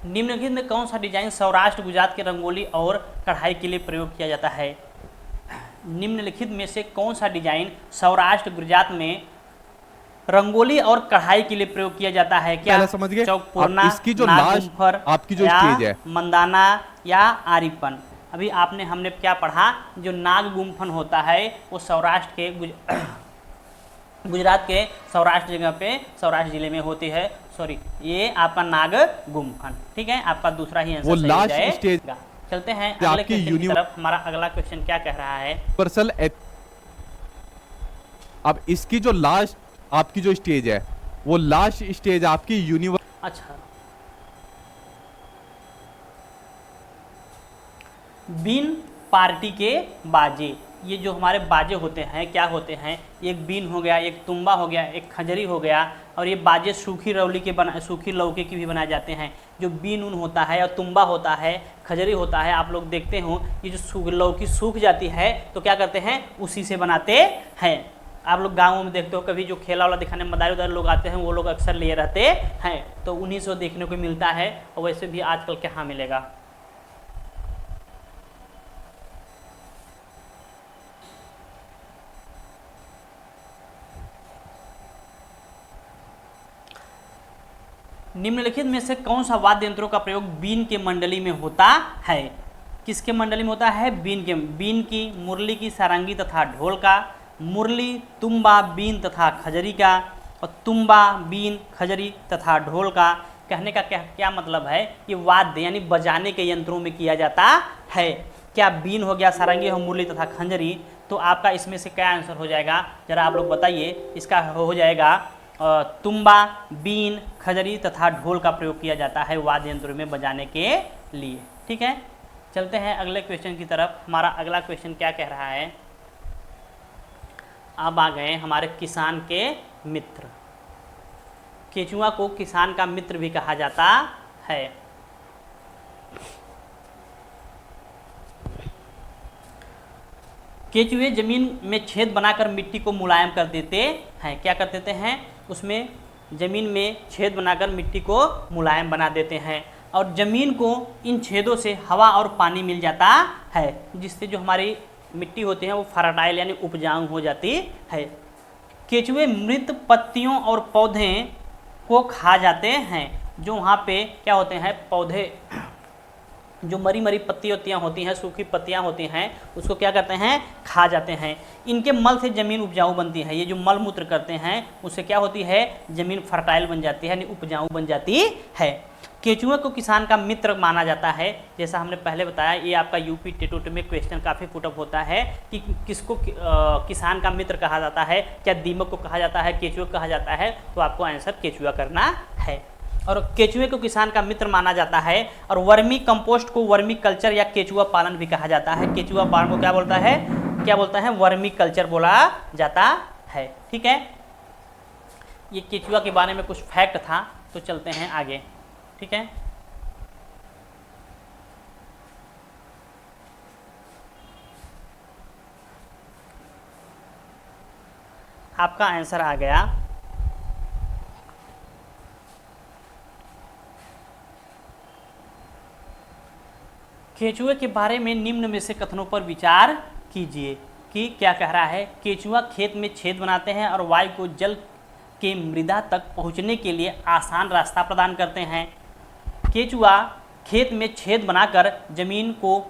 S1: निम्नलिखित में कौन सा डिजाइन सौराष्ट्र गुजरात के रंगोली और कढ़ाई के लिए प्रयोग किया जाता है? निम्नलिखित में से कौन सा डिजाइन सौराष्ट्र गुजरात में रंगोली और कढ़ाई के लिए प्रयोग किया जाता है? क्या
S2: समझ गए?
S1: चौकपूर्णा,
S2: इसकी जो लास्ट आपकी जो स्टेज है,
S1: मंदाना या आरीपन। अभी हमने क्या पढ़ा, जो नाग गुम्फन होता है वो सौराष्ट्र के गुजरात के सौराष्ट्र जगह पे सौराष्ट्र जिले में होती है। सॉरी, ये आपका नाग गुम्फन। ठीक है, आपका दूसरा ही आंसर सही
S2: लास्ट स्टेज।
S1: चलते हैं अगले क्वेश्चन की तरफ। हमारा अगला क्वेश्चन क्या कह रहा है,
S2: यूनिवर्सल। अब इसकी जो लास्ट आपकी जो स्टेज है, वो लास्ट स्टेज आपकी यूनिवर्सल।
S1: अच्छा, बीन पार्टी के बाजे। ये जो हमारे बाजे होते हैं क्या होते हैं, एक बीन हो गया, एक तुम्बा हो गया, एक खंजरी हो गया। और ये बाजे सूखी सूखी लौकी की भी बनाए जाते हैं। जो बीन ऊन होता है और तुम्बा होता है, खंजरी होता है, आप लोग देखते हो ये जो लौकी सूख जाती है तो क्या करते हैं, उसी से बनाते हैं। आप लोग गाँवों में देखते हो, कभी जो खेला वाला दिखाने मदारी उदारी लोग आते हैं, वो लोग अक्सर लिए रहते हैं। तो उन्हीं से देखने को मिलता है। और वैसे भी आजकल कहाँ मिलेगा। निम्नलिखित में से कौन सा वाद्य यंत्रों का प्रयोग बीन के मंडली में होता है? किसके मंडली में होता है? बीन की, मुरली की, सारंगी तथा ढोल का, मुरली, तुम्बा, बीन तथा खजरी का, और तुम्बा, बीन, खजरी तथा ढोल का। कहने का क्या मतलब है, ये वाद्य यानी बजाने के यंत्रों में किया जाता है। क्या बीन हो गया, सारंगी हो, मुरली तथा खंजरी। तो आपका इसमें से क्या आंसर हो जाएगा, जरा आप लोग बताइए। इसका हो जाएगा तुम्बा, बीन, खजरी तथा ढोल का प्रयोग किया जाता है वाद्य यंत्रों में बजाने के लिए। ठीक है, चलते हैं अगले क्वेश्चन की तरफ। हमारा अगला क्वेश्चन क्या कह रहा है, अब आ गए हमारे किसान के मित्र। केचुआ को किसान का मित्र भी कहा जाता है। केचुए जमीन में छेद बनाकर मिट्टी को मुलायम कर देते हैं। क्या कर देते हैं, उसमें जमीन में छेद बनाकर मिट्टी को मुलायम बना देते हैं। और जमीन को इन छेदों से हवा और पानी मिल जाता है, जिससे जो हमारी मिट्टी होती है वो फर्टाइल यानी उपजाऊ हो जाती है। केचुए मृत पत्तियों और पौधे को खा जाते हैं। जो वहाँ पे क्या होते हैं, पौधे जो मरी मरी पत्तियाँ होती हैं, सूखी पत्तियाँ होती हैं, उसको क्या करते हैं, खा जाते हैं। इनके मल से ज़मीन उपजाऊ बनती है। ये जो मल मूत्र करते हैं उससे क्या होती है, ज़मीन फर्टाइल बन जाती है, यानी उपजाऊ बन जाती है। केचुए को किसान का मित्र माना जाता है। जैसा हमने पहले बताया, ये आपका यूपी टेट में क्वेश्चन काफ़ी पुटअप होता है कि किसको किसान का मित्र कहा जाता है, क्या दीमक को कहा जाता है, केचुए को कहा जाता है, तो आपको आंसर केचुआ करना है। और केचुए को किसान का मित्र माना जाता है। और वर्मी कंपोस्ट को वर्मी कल्चर या केचुआ पालन भी कहा जाता है। केचुआ पालन को क्या बोलता है, वर्मी कल्चर बोला जाता है। ठीक है, ये केचुआ के बारे में कुछ फैक्ट था, तो चलते हैं आगे। ठीक है, आपका आंसर आ गया। केचुए के बारे में निम्न में से कथनों पर विचार कीजिए कि क्या कह रहा है। केचुआ खेत में छेद बनाते हैं और वायु को जल के मृदा तक पहुंचने के लिए आसान रास्ता प्रदान करते हैं। केचुआ खेत में छेद बनाकर जमीन को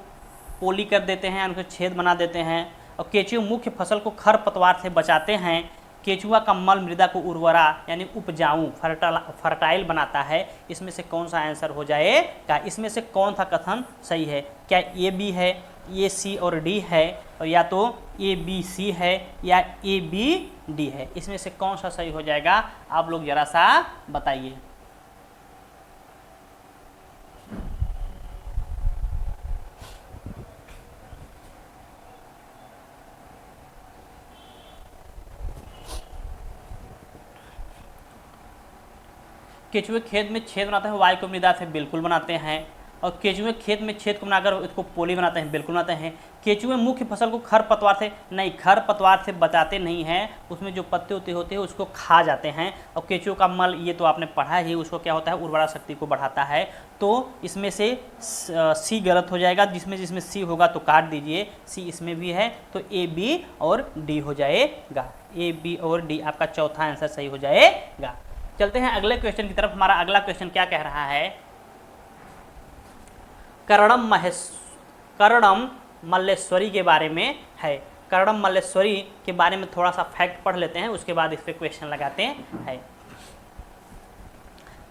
S1: पोली कर देते हैं, उनको छेद बना देते हैं। और केचुए मुख्य फसल को खरपतवार से बचाते हैं। केचुआ का मल मृदा को उर्वरा यानी उपजाऊ फर्टाइल बनाता है। इसमें से कौन सा आंसर हो जाएगा, इसमें से कौन सा कथन सही है? क्या ए बी है, ए सी और डी है, और या तो ए बी सी है या ए बी डी है? इसमें से कौन सा सही हो जाएगा, आप लोग जरा सा बताइए। केचुए खेत में छेद बनाते हैं, वायु को मृदा से बिल्कुल बनाते हैं। और केचुए खेत में छेद को बनाकर इसको पोली बनाते हैं, बिल्कुल बनाते हैं। केचुए मुख्य फसल को खरपतवार से नहीं, खरपतवार से बचाते नहीं हैं, उसमें जो पत्ते होते हैं उसको खा जाते हैं। और केचुए का मल, ये तो आपने पढ़ा ही, उसको क्या होता है, उर्वरा शक्ति को बढ़ाता है। तो इसमें से सी गलत हो जाएगा, जिसमें सी होगा तो काट दीजिए। सी इसमें भी है, तो ए बी और डी हो जाएगा। ए बी और डी आपका चौथा आंसर सही हो जाएगा। चलते हैं अगले क्वेश्चन की तरफ। हमारा अगला क्वेश्चन क्या कह रहा है, कर्णम मल्लेश्वरी के बारे में है। कर्णम मल्लेश्वरी के बारे में थोड़ा सा फैक्ट पढ़ लेते हैं, उसके बाद इस पे क्वेश्चन लगाते हैं।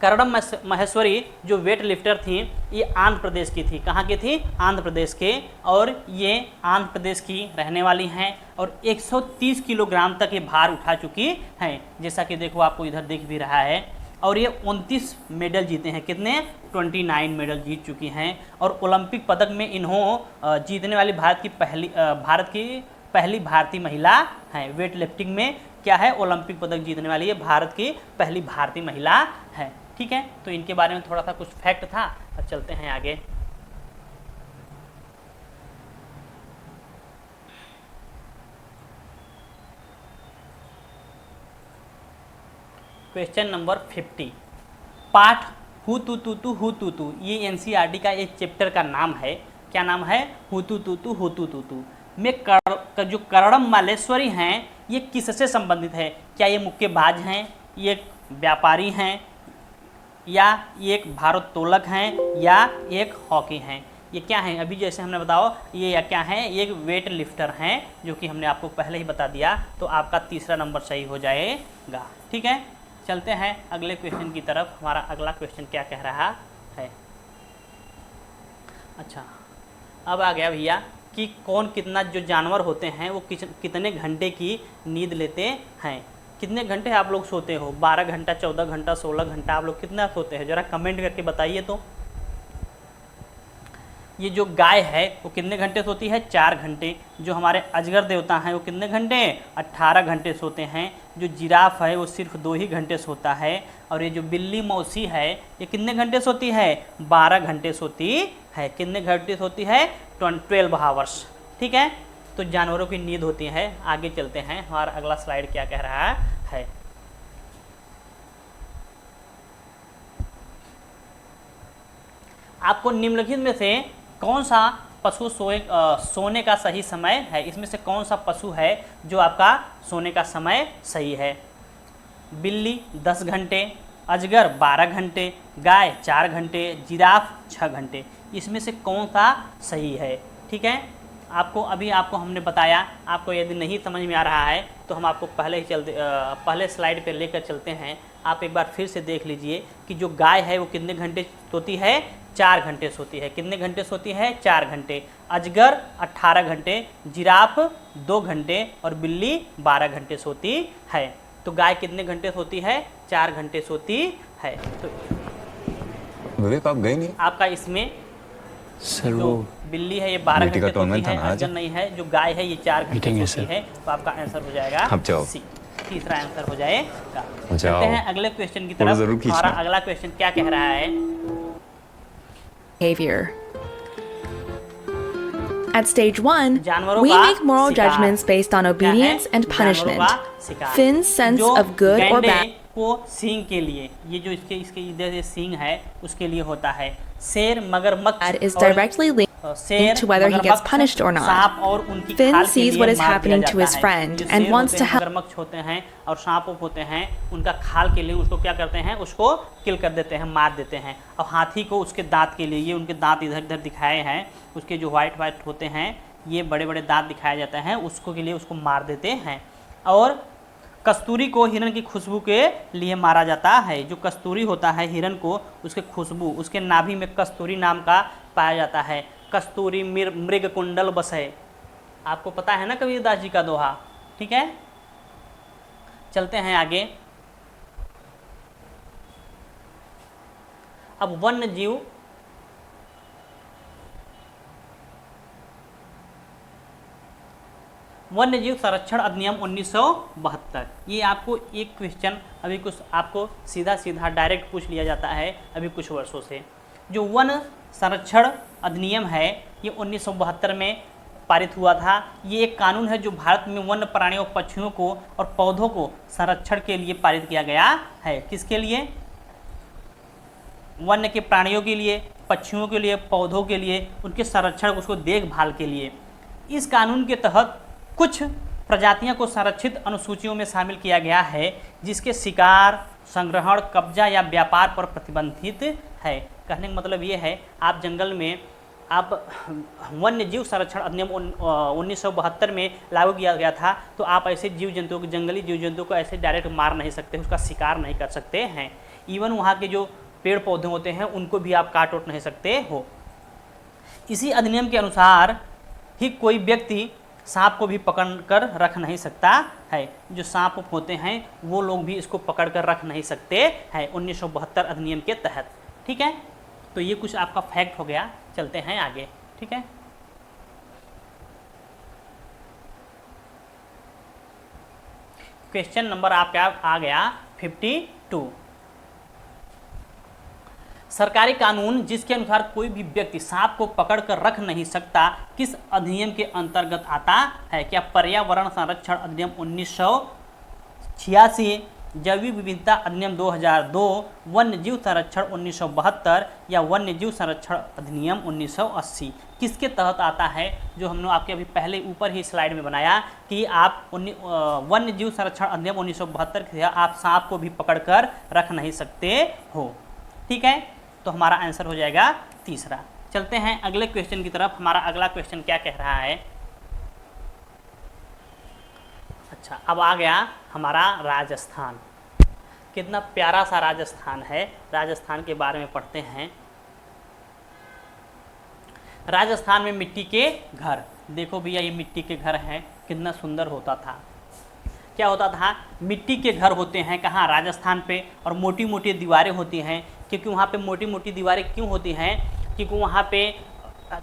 S1: कर्णम महेश्वरी जो वेट लिफ्टर थी, ये आंध्र प्रदेश की थी। कहाँ की थी? आंध्र प्रदेश के। और ये आंध्र प्रदेश की रहने वाली हैं और 130 किलोग्राम तक ये भार उठा चुकी हैं, जैसा कि देखो आपको इधर दिख भी रहा है। और ये 29 मेडल जीते हैं। कितने? 29 मेडल जीत चुकी हैं। और ओलंपिक पदक में इन्हों जीतने वाली भारत की पहली भारतीय महिला हैं। वेट लिफ्टिंग में क्या है, ओलंपिक पदक जीतने वाली ये भारत की पहली भारतीय महिला है। ठीक है, तो इनके बारे में थोड़ा सा कुछ फैक्ट था। अब चलते हैं आगे। क्वेश्चन नंबर 50, पाठ हु तू तू, ये एनसीईआरटी का एक चैप्टर का नाम है। क्या नाम है? हु तू तू में जो कर्णम मल्लेश्वरी हैं, ये किससे संबंधित है? क्या ये मुक्केबाज हैं, ये एक व्यापारी हैं, या ये एक भारोत्तोलक हैं, या एक हॉकी हैं? ये क्या हैं? अभी जैसे हमने बताओ, ये या क्या हैं? ये एक वेट लिफ्टर हैं, जो कि हमने आपको पहले ही बता दिया। तो आपका तीसरा नंबर सही हो जाएगा। ठीक है, चलते हैं अगले क्वेश्चन की तरफ। हमारा अगला क्वेश्चन क्या कह रहा है? अच्छा, अब आ गया भैया कि कौन कितना, जो जानवर होते हैं वो कितने घंटे की नींद लेते हैं। कितने घंटे आप लोग सोते हो? 12 घंटा, 14 घंटा, 16 घंटा, आप लोग कितना सोते हैं? ज़रा कमेंट करके बताइए। तो ये जो गाय है वो कितने घंटे सोती है? 4 घंटे। जो हमारे अजगर देवता हैं वो कितने घंटे? 18 घंटे सोते हैं। जो जिराफ है वो सिर्फ 2 ही घंटे सोता है। और ये जो बिल्ली मौसी है, ये कितने घंटे सोती है? 12 घंटे सोती है। कितने घंटे सोती है? 12 आवर्स। ठीक है, तो जानवरों की नींद होती है। आगे चलते हैं, हमारा अगला स्लाइड क्या कह रहा है। आपको निम्नलिखित में से कौन सा पशु सोने का सही समय है? इसमें से कौन सा पशु है जो आपका सोने का समय सही है? बिल्ली 10 घंटे, अजगर 12 घंटे, गाय 4 घंटे, जिराफ 6 घंटे। इसमें से कौन सा सही है। ठीक है, आपको हमने बताया। आपको यदि नहीं समझ में आ रहा है तो हम आपको पहले स्लाइड पे लेकर चलते हैं। आप एक बार फिर से देख लीजिए कि जो गाय है वो कितने घंटे सोती है, 4 घंटे सोती है। कितने घंटे सोती है, 4 घंटे। अजगर 18 घंटे, जिराफ 2 घंटे और बिल्ली 12 घंटे सोती है। तो गाय कितने घंटे सोती है, 4 घंटे सोती है। तो
S3: विवेक आप गए नहीं?
S1: आपका इसमें
S4: सर
S1: जो
S4: वो
S1: बिल्ली है ये 12
S3: बेटी का
S1: घंटे सोती
S3: टूर्नामेंट था
S1: है,
S3: ना आज?
S1: अजगर नहीं है। जो गाय है ये 4 घंटे
S4: मीटिंग है
S1: सोती
S4: सर।
S1: है। तो आपका आंसर हो जाएगा
S3: अब जाओ।
S1: सी, तीसरा आंसर हो जाएगा।
S3: जाओ।
S1: चलते हैं अगले क्वेश्चन की
S3: फोटो
S1: तरफ।
S3: जरूर खींचना।
S1: हमारा अगला क्वेश्चन क्या कह रहा है।
S5: behavior. At stage 1,
S1: जानवरों
S5: we
S1: का
S5: make moral
S1: शिकार।
S5: judgments based on
S1: क्या है?
S5: obedience and
S1: जानवरों
S5: punishment.
S1: का शिकार।
S5: Finn's sense
S1: जो
S5: of good or
S1: गैंडे
S5: bad
S1: को सींग के लिए, ये जो इसके इधर से सींग है उसके लिए होता है। शेर, मगरमच्छ
S5: is directly linked
S1: शेर,
S5: to whether he gets
S1: मगरमच्छ,
S5: punished or not.
S1: सांप और उनकी
S5: Finn
S1: खाल के
S5: sees
S1: लिए
S5: what is
S1: मार
S5: happening
S1: दिया
S5: to his
S1: जाता है।
S5: friend
S1: जो
S5: and
S1: शेर
S5: wants
S1: होते
S5: to
S1: हैं,
S5: help.
S1: मगरमच्छ होते हैं और सांप होते हैं, उनका खाल के लिए उसको क्या करते हैं, उसको किल कर देते हैं, मार देते हैं। और हाथी को उसके दांत के लिए, ये उनके दांत इधर इधर दिखाए हैं, उसके जो वाइट वाइट होते हैं ये बड़े बड़े दांत दिखाया जाते हैं, उसको के लिए उसको मार देते हैं। और कस्तूरी को हिरन की खुशबू के लिए मारा जाता है। जो कस्तूरी होता है हिरन को, उसके खुशबू, उसके नाभि में कस्तूरी नाम का पाया जाता है। कस्तूरी मृग कुंडल बसे, आपको पता है ना कबीरदास जी का दोहा। ठीक है, चलते हैं आगे। अब वन्य जीव संरक्षण अधिनियम 1972। ये आपको एक क्वेश्चन अभी कुछ आपको सीधा सीधा डायरेक्ट पूछ लिया जाता है अभी कुछ वर्षों से। जो वन संरक्षण अधिनियम है ये 1972 में पारित हुआ था। ये एक कानून है जो भारत में वन्य प्राणियों, पक्षियों को और पौधों को संरक्षण के लिए पारित किया गया है। किसके लिए? वन्य के प्राणियों के लिए, पक्षियों के लिए, पौधों के लिए, उनके संरक्षण, उसको देखभाल के लिए। इस कानून के तहत कुछ प्रजातियों को संरक्षित अनुसूचियों में शामिल किया गया है जिसके शिकार, संग्रहण, कब्जा या व्यापार पर प्रतिबंधित है। कहने का मतलब ये है, आप जंगल में आप वन्य जीव संरक्षण अधिनियम 1972 में लागू किया गया था, तो आप ऐसे जीव जंतुओं को, जंगली जीव जंतुओं को ऐसे डायरेक्ट मार नहीं सकते, उसका शिकार नहीं कर सकते हैं। इवन वहाँ के जो पेड़ पौधे होते हैं उनको भी आप काट उठ नहीं सकते हो। इसी अधिनियम के अनुसार ही कोई व्यक्ति सांप को भी पकड़ कर रख नहीं सकता है। जो सांप होते हैं वो लोग भी इसको पकड़ कर रख नहीं सकते हैं 1972 अधिनियम के तहत। ठीक है, तो ये कुछ आपका फैक्ट हो गया। चलते हैं आगे। ठीक है, क्वेश्चन नंबर आपका आ गया 52। सरकारी कानून जिसके अनुसार कोई भी व्यक्ति सांप को पकड़ कर रख नहीं सकता किस अधिनियम के अंतर्गत आता है? क्या पर्यावरण संरक्षण अधिनियम 1986, जैविक विविधता अधिनियम 2002, वन्य जीव संरक्षण 1972 या वन्य जीव संरक्षण अधिनियम 1980? किसके तहत आता है? जो हमने आपके अभी पहले ऊपर ही स्लाइड में बनाया कि आप वन्य जीव संरक्षण अधिनियम 1972 के आप सांप को भी पकड़कर रख नहीं सकते हो। ठीक है, तो हमारा आंसर हो जाएगा तीसरा। चलते हैं अगले क्वेश्चन की तरफ। हमारा अगला क्वेश्चन क्या कह रहा है? अच्छा, अब आ गया हमारा राजस्थान। कितना प्यारा सा राजस्थान है। राजस्थान के बारे में पढ़ते हैं। राजस्थान में मिट्टी के घर, देखो भैया ये मिट्टी के घर हैं, कितना सुंदर होता था। क्या होता था? मिट्टी के घर होते हैं कहाँ? राजस्थान पे। और मोटी मोटी दीवारें होती हैं। क्योंकि वहाँ पे मोटी मोटी दीवारें क्यों होती हैं? क्योंकि वहाँ पे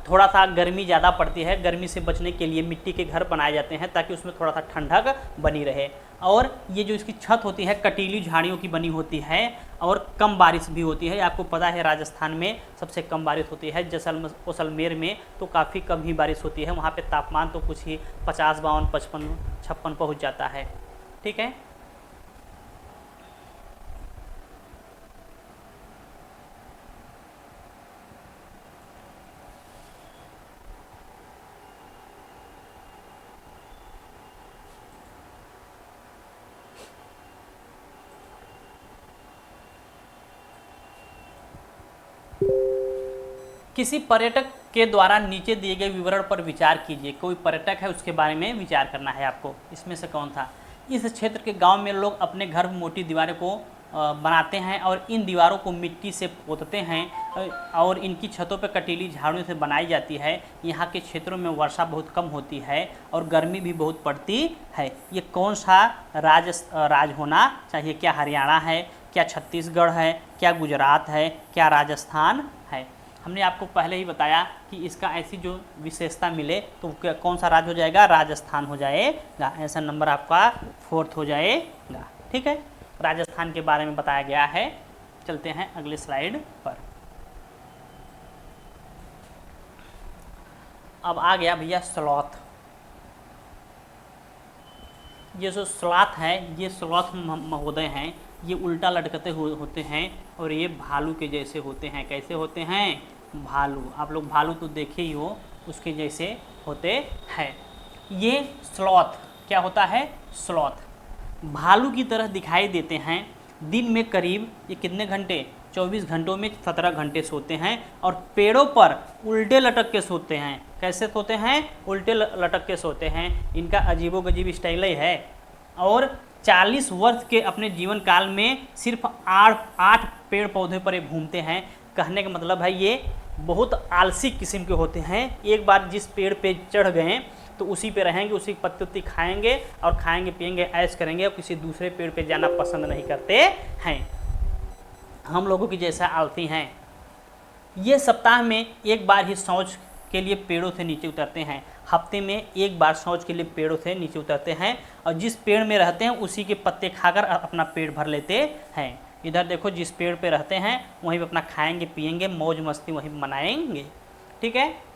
S1: थोड़ा सा गर्मी ज़्यादा पड़ती है। गर्मी से बचने के लिए मिट्टी के घर बनाए जाते हैं ताकि उसमें थोड़ा सा ठंडक बनी रहे। और ये जो इसकी छत होती है कटीली झाड़ियों की बनी होती है और कम बारिश भी होती है। आपको पता है राजस्थान में सबसे कम बारिश होती है। जैसलमेर में तो काफ़ी कम ही बारिश होती है। वहाँ पे तापमान तो कुछ ही 50, 52, 55, 56 पहुँच जाता है। ठीक है, किसी पर्यटक के द्वारा नीचे दिए गए विवरण पर विचार कीजिए। कोई पर्यटक है, उसके बारे में विचार करना है आपको। इसमें से कौन था? इस क्षेत्र के गांव में लोग अपने घर में मोटी दीवारों को बनाते हैं और इन दीवारों को मिट्टी से पोतते हैं और इनकी छतों पर कटीली झाड़ियों से बनाई जाती है। यहाँ के क्षेत्रों में वर्षा बहुत कम होती है और गर्मी भी बहुत पड़ती है। ये कौन सा राज होना चाहिए? क्या हरियाणा है, क्या छत्तीसगढ़ है, क्या गुजरात है, क्या राजस्थान है? हमने आपको पहले ही बताया कि इसका ऐसी जो विशेषता मिले तो कौन सा राज्य हो जाएगा? राजस्थान हो जाएगा। ऐसा नंबर आपका 4th हो जाएगा। ठीक है, राजस्थान के बारे में बताया गया है। चलते हैं अगले स्लाइड पर। अब आ गया भैया स्लॉथ। ये जो स्लॉथ है, ये स्लॉथ महोदय हैं, ये उल्टा लटकते होते हैं और ये भालू के जैसे होते हैं। कैसे होते हैं? भालू। आप लोग भालू तो देखे ही हो, उसके जैसे होते हैं। ये स्लॉथ क्या होता है? स्लॉथ भालू की तरह दिखाई देते हैं। दिन में करीब ये कितने घंटे? 24 घंटों में 17 घंटे सोते हैं और पेड़ों पर उल्टे लटक के सोते हैं। कैसे सोते हैं? उल्टे लटक के सोते हैं। इनका अजीबोगरीब स्टाइल ही है। और 40 वर्ष के अपने जीवन काल में सिर्फ 8 पेड़ पौधे पर ये घूमते हैं। कहने का मतलब है ये बहुत आलसी किस्म के होते हैं। एक बार जिस पेड़ पे चढ़ गए तो उसी पे रहेंगे, उसी की पत्ती उत्ती खाएंगे और खाएंगे पिएंगे, ऐश करेंगे और किसी दूसरे पेड़ पे जाना पसंद नहीं करते हैं। हम लोगों की जैसा आलसी हैं। ये सप्ताह में एक बार ही शौच के लिए पेड़ों से नीचे उतरते हैं। हफ्ते में एक बार शौच के लिए पेड़ों से नीचे उतरते हैं और जिस पेड़ में रहते हैं उसी के पत्ते खाकर अपना पेट भर लेते हैं। इधर देखो, जिस पेड़ पे रहते हैं वहीं पे अपना खाएंगे पिएंगे, मौज मस्ती वहीं मनाएंगे। ठीक है,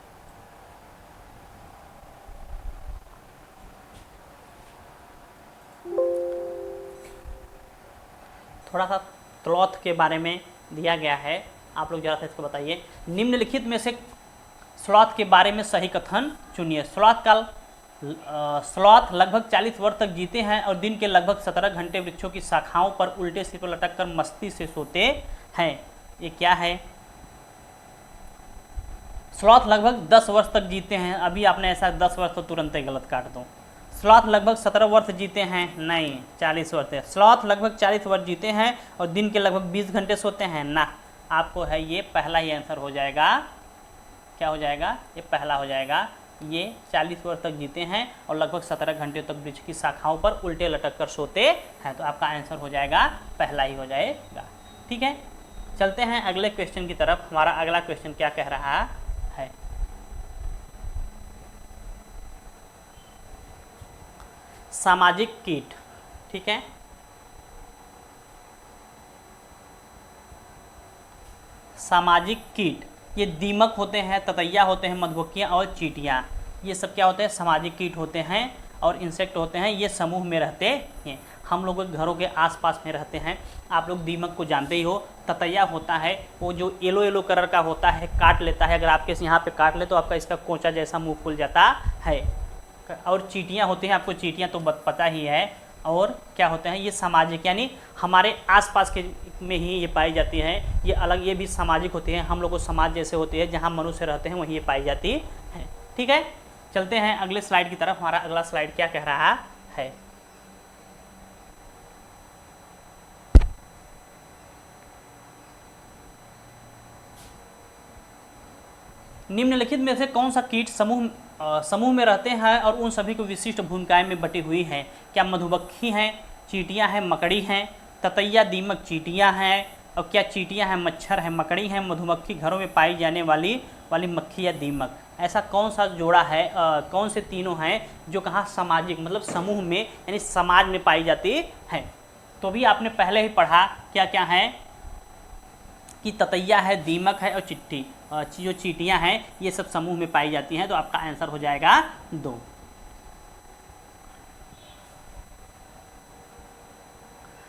S1: थोड़ा सा स्लॉथ के बारे में दिया गया है, आप लोग जरा सा इसको बताइए। निम्नलिखित में से स्लॉथ के बारे में सही कथन चुनिए। स्लॉथ लगभग 40 वर्ष तक जीते हैं और दिन के लगभग 17 घंटे वृक्षों की शाखाओं पर उल्टे सिर पर लटक कर मस्ती से सोते हैं। ये क्या है? स्लॉथ लगभग 10 वर्ष तक जीते हैं। अभी आपने ऐसा 10 वर्ष तो तुरंत ही गलत काट दो। स्लॉथ लगभग 17 वर्ष जीते हैं, नहीं 40 वर्ष है। स्लॉथ लगभग 40 वर्ष जीते हैं और दिन के लगभग 20 घंटे सोते हैं ना। आपको है ये पहला ही आंसर हो जाएगा। क्या हो जाएगा? ये पहला हो जाएगा। ये 40 वर्ष तक जीते हैं और लगभग 17 घंटे तक वृक्ष की शाखाओं पर उल्टे लटक कर सोते हैं। तो आपका आंसर हो जाएगा, पहला ही हो जाएगा। ठीक है, चलते हैं अगले क्वेश्चन की तरफ। हमारा अगला क्वेश्चन क्या कह रहा है? सामाजिक कीट। ठीक है, सामाजिक कीट ये दीमक होते हैं, ततैया होते हैं, मधुमक्खियाँ और चींटियाँ। ये सब क्या होते हैं? सामाजिक कीट होते हैं और इंसेक्ट होते हैं। ये समूह में रहते हैं। हम लोग घरों के आसपास में रहते हैं। आप लोग दीमक को जानते ही हो। ततैया होता है वो जो येलो येलो कलर का होता है, काट लेता है। अगर आपके यहाँ पे काट ले तो आपका इसका कोंचा जैसा मुंह फूल जाता है। और चींटियाँ होती हैं, आपको चींटियाँ तो पता ही है। और क्या होते हैं? ये सामाजिक, यानी हमारे आसपास के में ही ये पाई जाती हैं। ये अलग, ये भी सामाजिक होती हैं। हम लोग को समाज जैसे होती है, जहाँ मनुष्य रहते हैं वहीं ये पाई जाती है। ठीक है, चलते हैं अगले स्लाइड की तरफ। हमारा अगला स्लाइड क्या कह रहा है? निम्नलिखित में से कौन सा कीट समूह में रहते हैं और उन सभी को विशिष्ट भूमिकाएं में बटी हुई हैं? क्या मधुमक्खी हैं, चींटियां हैं, मकड़ी हैं, ततैया, दीमक, चींटियां हैं, और क्या चींटियां हैं, मच्छर है, मकड़ी है, मधुमक्खी घरों में पाई जाने वाली मक्खी या दीमक? ऐसा कौन सा जोड़ा है, कौन से तीनों हैं जो कहाँ सामाजिक मतलब समूह में यानी समाज में पाई जाती है? तो भी आपने पहले ही पढ़ा क्या क्या है कि ततैया है, दीमक है और जो चींटियां हैं ये सब समूह में पाई जाती हैं। तो आपका आंसर हो जाएगा 2।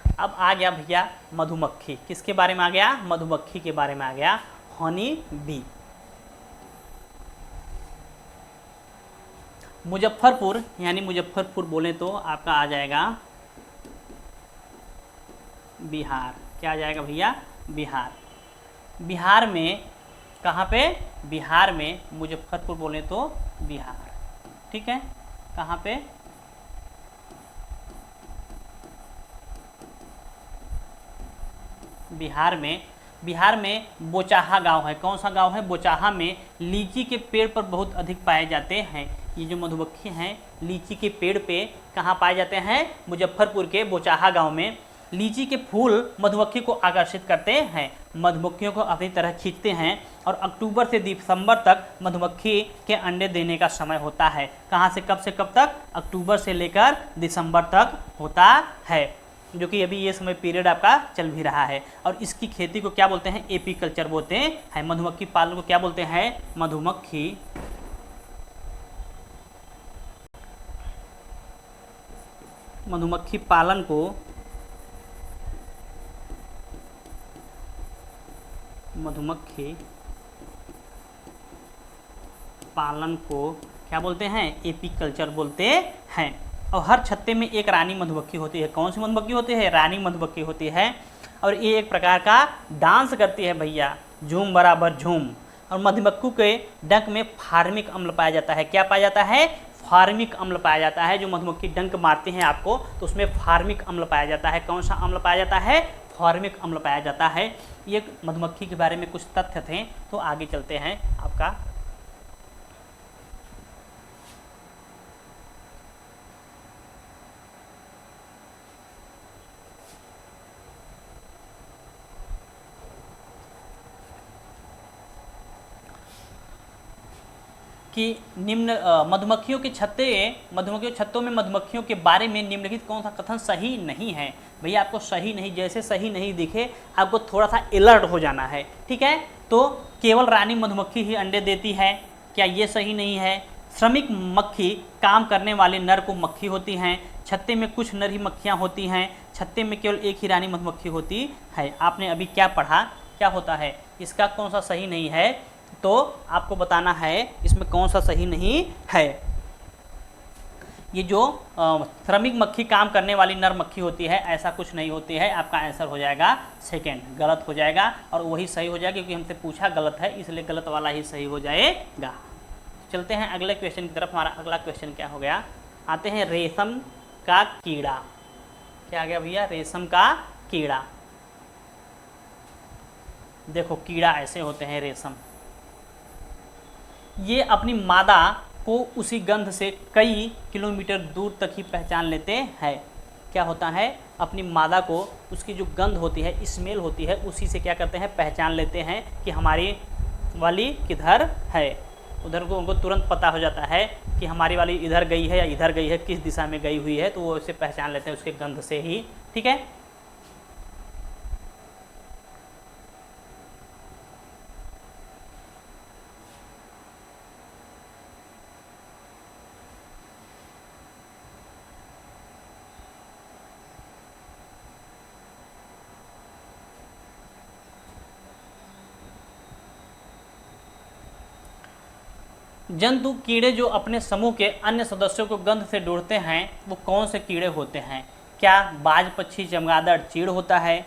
S1: अब आ गया भैया मधुमक्खी। किसके बारे में आ गया? मधुमक्खी के बारे में आ गया, हनी बी। मुजफ्फरपुर, यानी मुजफ्फरपुर बोले तो आपका आ जाएगा बिहार। क्या आ जाएगा भैया? बिहार। बिहार में कहाँ पे? बिहार में, मुजफ्फरपुर बोले तो बिहार, ठीक है। कहाँ पे? बिहार में। बिहार में बोचाहा गांव है। कौन सा गांव है? बोचाहा में लीची के पेड़ पर बहुत अधिक पाए जाते हैं। ये जो मधुमक्खी हैं लीची के पेड़ पे कहाँ पाए जाते हैं? मुजफ्फरपुर के बोचाहा गांव में। लीची के फूल मधुमक्खी को आकर्षित करते हैं, मधुमक्खियों को अपनी तरह खींचते हैं और अक्टूबर से दिसंबर तक मधुमक्खी के अंडे देने का समय होता है। कहाँ से कब तक? अक्टूबर से लेकर दिसंबर तक होता है, जो कि अभी ये समय पीरियड आपका चल भी रहा है। और इसकी खेती को क्या बोलते हैं? एपीकल्चर बोलते हैं। मधुमक्खी पालन को क्या बोलते हैं? मधुमक्खी पालन को क्या बोलते हैं? एपीकल्चर बोलते हैं। और हर छत्ते में एक रानी मधुमक्खी होती है। कौन सी मधुमक्खी होती है? रानी मधुमक्खी होती है। और ये एक प्रकार का डांस करती है भैया, झूम बराबर झूम। और मधुमक्खी के डंक में फार्मिक अम्ल पाया जाता है। क्या पाया जाता है? फार्मिक अम्ल पाया जाता है। जो मधुमक्खी डंक मारती हैं आपको तो उसमें फार्मिक अम्ल पाया जाता है। कौन सा अम्ल पाया जाता है? फार्मिक अम्ल पाया जाता है। ये मधुमक्खी के बारे में कुछ तथ्य थे, तो आगे चलते हैं आपका। कि निम्न मधुमक्खियों के छत्तों में मधुमक्खियों के बारे में निम्नलिखित कौन सा कथन सही नहीं है? भैया आपको सही नहीं, जैसे सही नहीं दिखे आपको थोड़ा सा अलर्ट हो जाना है, ठीक है। तो केवल रानी मधुमक्खी ही अंडे देती है, क्या ये सही नहीं है? श्रमिक मक्खी काम करने वाले नर को मक्खी होती हैं। छत्ते में कुछ नर ही मक्खियाँ होती हैं। छत्ते में केवल एक ही रानी मधुमक्खी होती है। आपने अभी क्या पढ़ा? क्या होता है? इसका कौन सा सही नहीं है? तो आपको बताना है इसमें कौन सा सही नहीं है। ये जो श्रमिक मक्खी काम करने वाली नर मक्खी होती है, ऐसा कुछ नहीं होती है। आपका आंसर हो जाएगा सेकंड, गलत हो जाएगा। और वही सही हो जाएगा क्योंकि हमसे पूछा गलत है, इसलिए गलत वाला ही सही हो जाएगा। चलते हैं अगले क्वेश्चन की तरफ। हमारा अगला क्वेश्चन क्या हो गया? आते हैं रेशम का कीड़ा। क्या आ गया भैया? रेशम का कीड़ा। देखो कीड़ा ऐसे होते हैं रेशम। ये अपनी मादा को उसी गंध से कई किलोमीटर दूर तक ही पहचान लेते हैं। क्या होता है? अपनी मादा को उसकी जो गंध होती है, स्मेल होती है, उसी से क्या करते हैं? पहचान लेते हैं कि हमारी वाली किधर है। उधर को उनको तुरंत पता हो जाता है कि हमारी वाली इधर गई है या इधर गई है, किस दिशा में गई हुई है, तो वो उसे पहचान लेते हैं उसके गंध से ही, ठीक है। जंतु कीड़े जो अपने समूह के अन्य सदस्यों को गंध से ढूंढते हैं, वो कौन से कीड़े होते हैं? क्या बाज, पक्षी, चमगादड़, चीड़ होता है,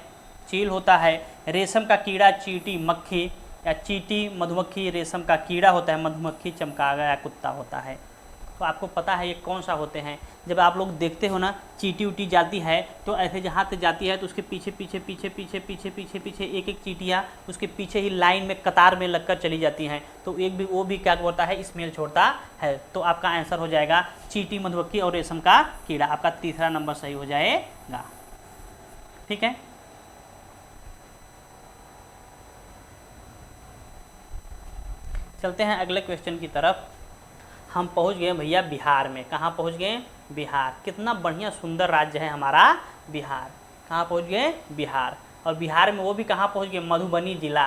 S1: चील होता है? रेशम का कीड़ा चींटी मक्खी या चींटी मधुमक्खी रेशम का कीड़ा होता है? मधुमक्खी चमगादड़ या कुत्ता होता है? तो आपको पता है ये कौन सा होते हैं। जब आप लोग देखते हो ना चींटी उटी जाती है तो ऐसे जहाँ से जाती है तो उसके पीछे पीछे पीछे पीछे पीछे पीछे पीछे एक एक चींटियाँ उसके पीछे ही लाइन में कतार में लगकर चली जाती हैं, तो एक भी वो भी क्या होता है? स्मेल छोड़ता है। तो आपका आंसर हो जाएगा चींटी, मधुमक्खी और रेशम का कीड़ा। आपका तीसरा नंबर सही हो जाएगा, ठीक है। चलते हैं अगले क्वेश्चन की तरफ। हम पहुंच गए भैया बिहार में। कहाँ पहुंच गए? बिहार। कितना बढ़िया सुंदर राज्य है हमारा बिहार। कहाँ पहुंच गए? बिहार। और बिहार में वो भी कहाँ पहुंच गए? मधुबनी जिला।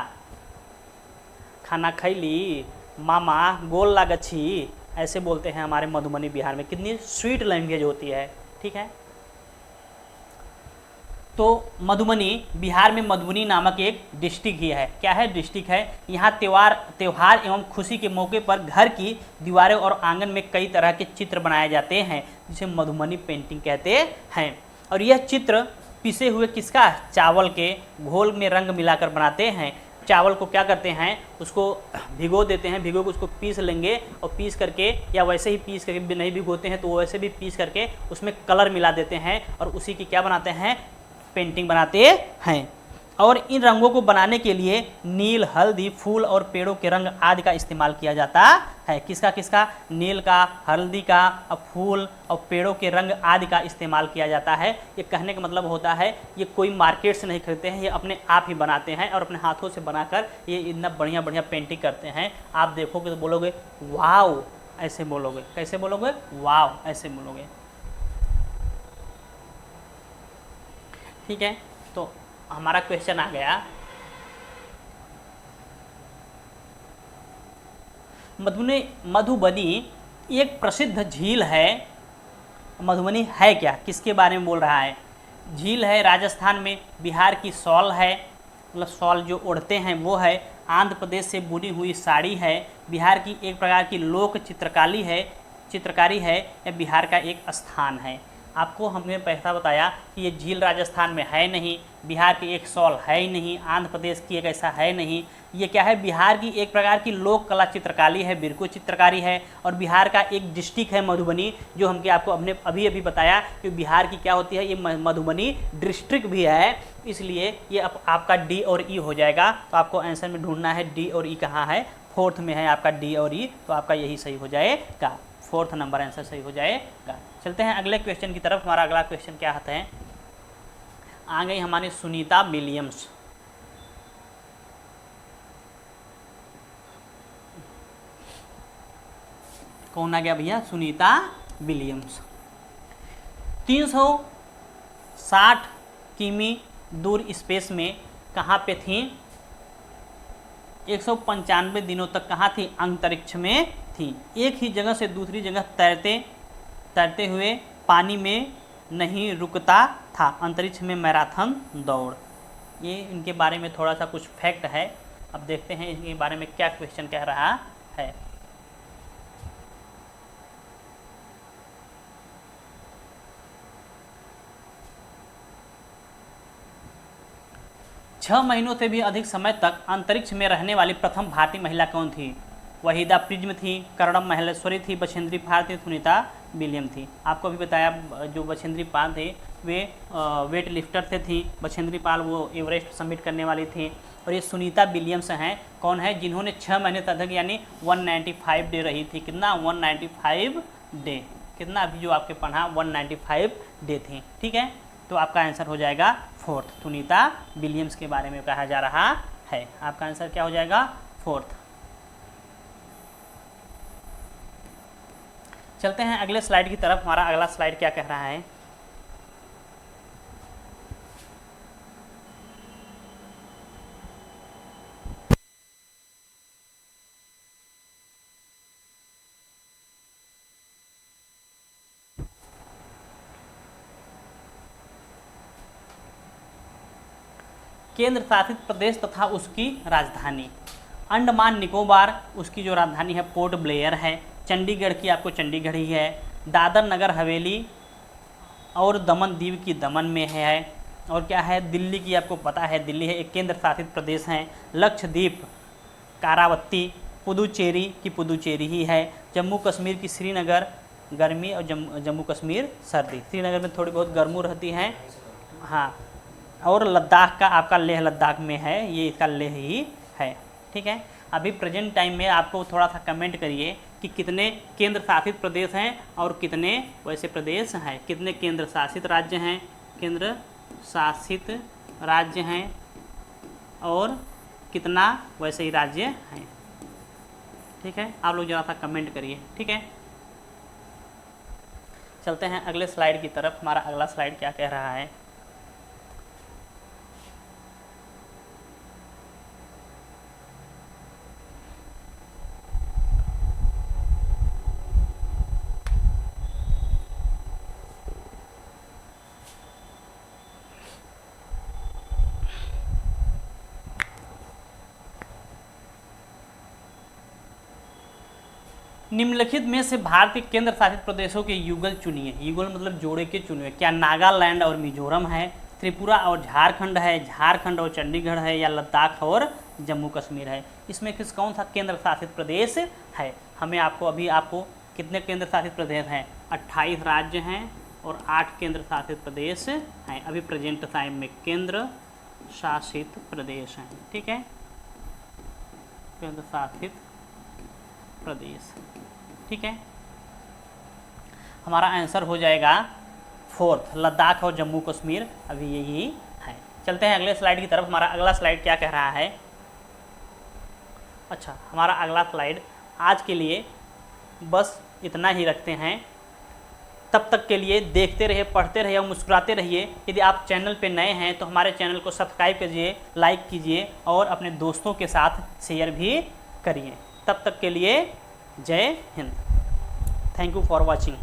S1: खाना खैली मामा गोल लागछी, ऐसे बोलते हैं हमारे मधुबनी बिहार में। कितनी स्वीट लैंग्वेज होती है, ठीक है। तो मधुबनी बिहार में मधुबनी नामक एक डिस्ट्रिक्ट ही है। क्या है? डिस्ट्रिक्ट है। यहाँ त्यौहार एवं खुशी के मौके पर घर की दीवारें और आंगन में कई तरह के चित्र बनाए जाते हैं, जिसे मधुबनी पेंटिंग कहते हैं। और यह चित्र पिसे हुए किसका? चावल के घोल में रंग मिलाकर बनाते हैं। चावल को क्या करते हैं, उसको भिगो देते हैं, भिगो के उसको पीस लेंगे और पीस करके या वैसे ही पीस करके नहीं भिगोते हैं तो वैसे भी पीस करके उसमें कलर मिला देते हैं और उसी की क्या बनाते हैं, पेंटिंग बनाते हैं। और इन रंगों को बनाने के लिए नील, हल्दी, फूल और पेड़ों के रंग आदि का इस्तेमाल किया जाता है। किसका किसका, नील का, हल्दी का, और फूल और पेड़ों के रंग आदि का इस्तेमाल किया जाता है। ये कहने का मतलब होता है ये कोई मार्केट से नहीं खरीदते हैं, ये अपने आप ही बनाते हैं और अपने हाथों से बनाकर ये इतना बढ़िया बढ़िया पेंटिंग करते हैं। आप देखोगे तो बोलोगे वाव, ऐसे बोलोगे। कैसे बोलोगे, वाव ऐसे बोलोगे। ठीक है, तो हमारा क्वेश्चन आ गया, मधुबनी एक प्रसिद्ध झील है। मधुबनी है क्या, किसके बारे में बोल रहा है, झील है, राजस्थान में, बिहार की शॉल है, मतलब शॉल जो ओढ़ते हैं वो है, आंध्र प्रदेश से बुनी हुई साड़ी है, बिहार की एक प्रकार की लोक चित्रकारी है या बिहार का एक स्थान है। आपको हमने पहला बताया कि ये झील राजस्थान में है नहीं, बिहार की एक शॉल है ही नहीं, आंध्र प्रदेश की एक ऐसा है नहीं, ये क्या है, बिहार की एक प्रकार की लोक कला चित्रकारी है, बिरको चित्रकारी है, और बिहार का एक डिस्ट्रिक्ट है मधुबनी, जो हमके आपको हमने अभी बताया कि बिहार की क्या होती है, ये मधुबनी डिस्ट्रिक्ट भी है। इसलिए ये आपका डी और ई हो जाएगा। तो आपको आंसर में ढूंढना है डी और ई कहाँ है, फोर्थ में है आपका डी और ई, तो आपका यही सही हो जाएगा, फोर्थ नंबर आंसर सही हो जाएगा। चलते हैं अगले क्वेश्चन की तरफ। हमारा अगला क्वेश्चन क्या आता है, आ गई हमारी सुनीता विलियम्स। कौन आ गया भैया, सुनीता विलियम्स। 360 किमी दूर स्पेस में कहाँ पे थी, 195 दिनों तक कहाँ थी, अंतरिक्ष में थी। एक ही जगह से दूसरी जगह तैरते हुए पानी में नहीं रुकता था, अंतरिक्ष में मैराथन दौड़। ये इनके बारे में थोड़ा सा कुछ फैक्ट है। अब देखते हैं इनके बारे में क्या क्वेश्चन कह रहा है। छह महीनों से भी अधिक समय तक अंतरिक्ष में रहने वाली प्रथम भारतीय महिला कौन थी, वहीदा प्रिज्म थी, कर्णम महेश्वरी थी, बछेंद्री पाल थी, सुनीता विलियम थी। आपको भी बताया जो बछेंद्री पाल थे वे वेट लिफ्टर से थी, बछेंद्री पाल वो एवरेस्ट सबमिट करने वाली थी, और ये सुनीता विलियम्स हैं, कौन है, जिन्होंने 6 महीने तक यानी 195 डे रही थी। कितना, 195 डे, कितना अभी जो आपके पढ़ा 195 डे थी। ठीक है, तो आपका आंसर हो जाएगा फोर्थ, सुनीता विलियम्स के बारे में कहा जा रहा है। आपका आंसर क्या हो जाएगा, फोर्थ। चलते हैं अगले स्लाइड की तरफ। हमारा अगला स्लाइड क्या कह रहा है, केंद्र शासित प्रदेश तथा उसकी राजधानी। अंडमान निकोबार, उसकी जो राजधानी है पोर्ट ब्लेयर है। चंडीगढ़ की आपको चंडीगढ़ ही है। दादर नगर हवेली और दमन दीव की दमन में है। और क्या है, दिल्ली की आपको पता है, दिल्ली है, एक केंद्र शासित प्रदेश है। लक्षद्वीप, कारावती, पुदुचेरी की पुदुचेरी ही है। जम्मू कश्मीर की श्रीनगर गर्मी और जम्मू कश्मीर सर्दी, श्रीनगर में थोड़ी बहुत गर्मी रहती है। हाँ, और लद्दाख का आपका लेह लद्दाख में है, ये इसका लेह ही है। ठीक है, अभी प्रेजेंट टाइम में आपको थोड़ा सा कमेंट करिए कि कितने केंद्र शासित प्रदेश हैं और कितने वैसे प्रदेश हैं, कितने केंद्र शासित राज्य हैं, केंद्र शासित राज्य हैं और कितना वैसे ही राज्य हैं। ठीक है, आप लोग ज़रा सा कमेंट करिए। ठीक है, चलते हैं अगले स्लाइड की तरफ। हमारा अगला स्लाइड क्या कह रहा है, निम्नलिखित में से भारतीय केंद्र शासित प्रदेशों के युगल चुनिए। युगल मतलब जोड़े के चुनिए। क्या नागालैंड और मिजोरम है, त्रिपुरा और झारखंड है, झारखंड और चंडीगढ़ है, या लद्दाख और जम्मू कश्मीर है। इसमें कौन सा केंद्र शासित प्रदेश है? हमें आपको कितने केंद्र शासित प्रदेश हैं? 28 राज्य हैं और 8 केंद्र शासित प्रदेश हैं अभी प्रेजेंट टाइम में, केंद्र शासित प्रदेश हैं। ठीक है, केंद्र शासित प्रदेश। ठीक है, हमारा आंसर हो जाएगा 4th, लद्दाख और जम्मू कश्मीर अभी यही है। चलते हैं अगले स्लाइड की तरफ। हमारा अगला स्लाइड क्या कह रहा है? अच्छा, हमारा अगला स्लाइड आज के लिए बस इतना ही रखते हैं। तब तक के लिए देखते रहिए, पढ़ते रहिए और मुस्कुराते रहिए। यदि आप चैनल पे नए हैं तो हमारे चैनल को सब्सक्राइब कीजिए, लाइक कीजिए और अपने दोस्तों के साथ शेयर भी करिए। तब तक के लिए जय Hind. Thank you for watching.